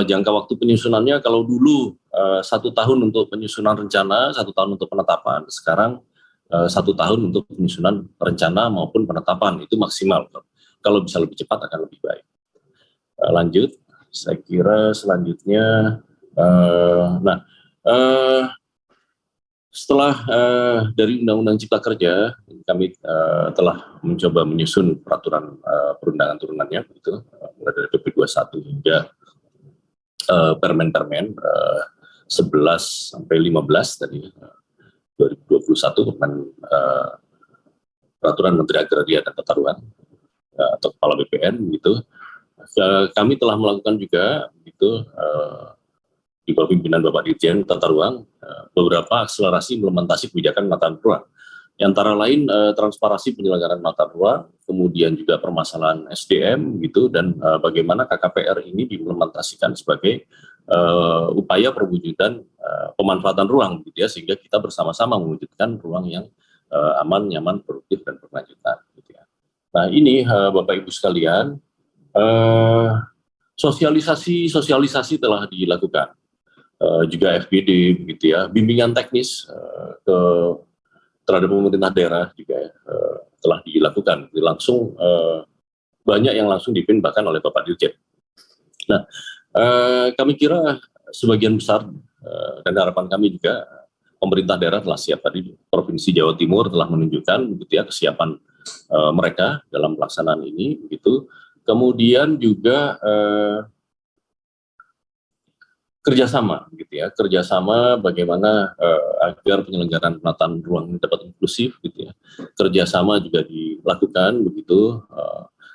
Jangka waktu penyusunannya kalau dulu 1 tahun untuk penyusunan rencana, 1 tahun untuk penetapan, sekarang 1 tahun untuk penyusunan rencana maupun penetapan, itu maksimal. Kalau bisa lebih cepat akan lebih baik. Lanjut, saya kira selanjutnya, setelah dari Undang-Undang Cipta Kerja, kami telah mencoba menyusun peraturan perundangan turunannya, begitu, mulai dari PP 21 hingga permen-permen 11 sampai 15 tadi 2021, peraturan Menteri Agraria dan Tata Ruang atau Kepala BPN, gitu. Kami telah melakukan juga, gitu, di bawah pimpinan Bapak Dirjen Tata Ruang, beberapa akselerasi implementasi kebijakan penataan ruang. Antara lain transparansi penyelenggaraan penataan ruang, kemudian juga permasalahan SDM, gitu, dan bagaimana KKPR ini diimplementasikan sebagai upaya perwujudan pemanfaatan ruang, gitu ya, sehingga kita bersama-sama mewujudkan ruang yang aman, nyaman, produktif, dan berkelanjutan, gitu ya. Nah, ini Bapak Ibu sekalian, sosialisasi telah dilakukan. Juga FGD, begitu ya, bimbingan teknis terhadap pemerintah daerah juga ya, telah dilakukan. Langsung banyak yang langsung dipimpin bahkan oleh Bapak Dirjen. Nah, kami kira sebagian besar dan harapan kami juga pemerintah daerah telah siap. Tadi Provinsi Jawa Timur telah menunjukkan, begitu ya, kesiapan mereka dalam pelaksanaan ini, begitu. Kemudian juga kerjasama, gitu ya, bagaimana agar penyelenggaraan penataan ruang ini dapat inklusif, gitu ya. kerjasama juga dilakukan begitu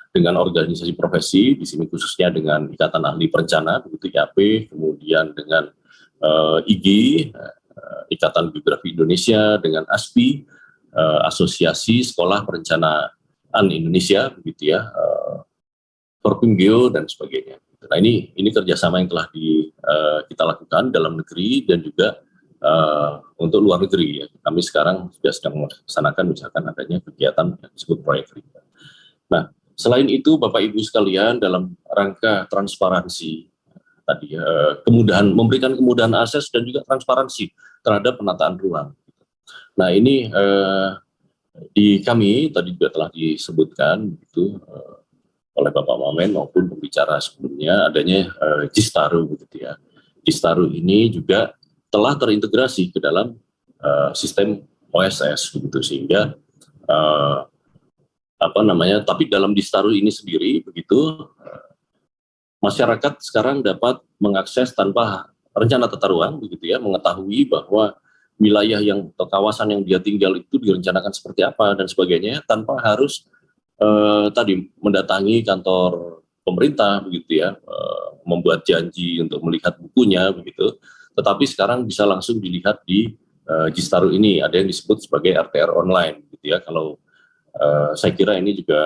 dengan organisasi profesi, di sini khususnya dengan Ikatan Ahli Perencana, begitu IAP, kemudian dengan IGI, Ikatan Geografi Indonesia, dengan ASPI, Asosiasi Sekolah Perencanaan Indonesia, begitu ya, Forpimgeo dan sebagainya. Nah ini kerjasama yang telah kita lakukan dalam negeri dan juga untuk luar negeri ya. Kami sekarang juga sedang melaksanakan misalkan adanya kegiatan yang disebut proyek RIPA. Nah selain itu Bapak Ibu sekalian, dalam rangka transparansi tadi kemudahan, memberikan kemudahan akses dan juga transparansi terhadap penataan ruang. Nah ini di kami tadi juga telah disebutkan itu oleh Bapak Wamen maupun pembicara sebelumnya adanya Jistaru begitu ya. Jistaru ini juga telah terintegrasi ke dalam sistem OSS begitu, sehingga tapi dalam Jistaru ini sendiri begitu masyarakat sekarang dapat mengakses tanpa rencana tata ruang begitu ya, mengetahui bahwa wilayah yang atau kawasan yang dia tinggal itu direncanakan seperti apa dan sebagainya tanpa harus tadi mendatangi kantor pemerintah begitu ya, membuat janji untuk melihat bukunya begitu, tetapi sekarang bisa langsung dilihat di Jistaru ini. Ada yang disebut sebagai RTR online gitu ya. Kalau saya kira ini juga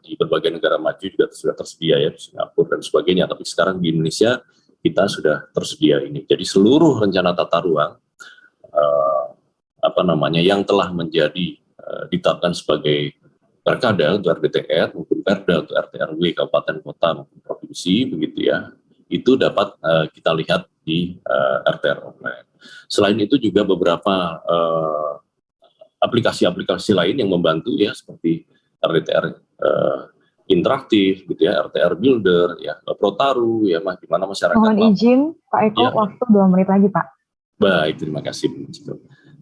di berbagai negara maju juga sudah tersedia ya, di Singapura dan sebagainya, tapi sekarang di Indonesia kita sudah tersedia ini. Jadi seluruh rencana tata ruang yang telah menjadi ditetapkan sebagai Perkada untuk RDTR maupun Perda untuk RT/RW kabupaten kota maupun provinsi begitu ya, itu dapat kita lihat di RTR online. Selain itu juga beberapa aplikasi-aplikasi lain yang membantu ya, seperti RDTR interaktif gitu ya, RTR Builder ya, Protaru ya, di mana masyarakat. Mohon izin Pak Eko, ya. Waktu 2 menit lagi Pak. Baik, terima kasih.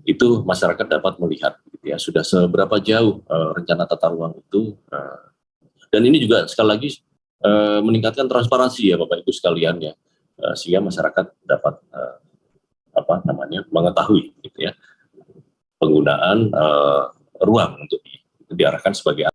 Itu masyarakat dapat melihat gitu ya, sudah seberapa jauh rencana tata ruang itu, dan ini juga sekali lagi meningkatkan transparansi ya Bapak Ibu sekalian ya, sehingga masyarakat dapat mengetahui gitu ya penggunaan ruang untuk diarahkan sebagai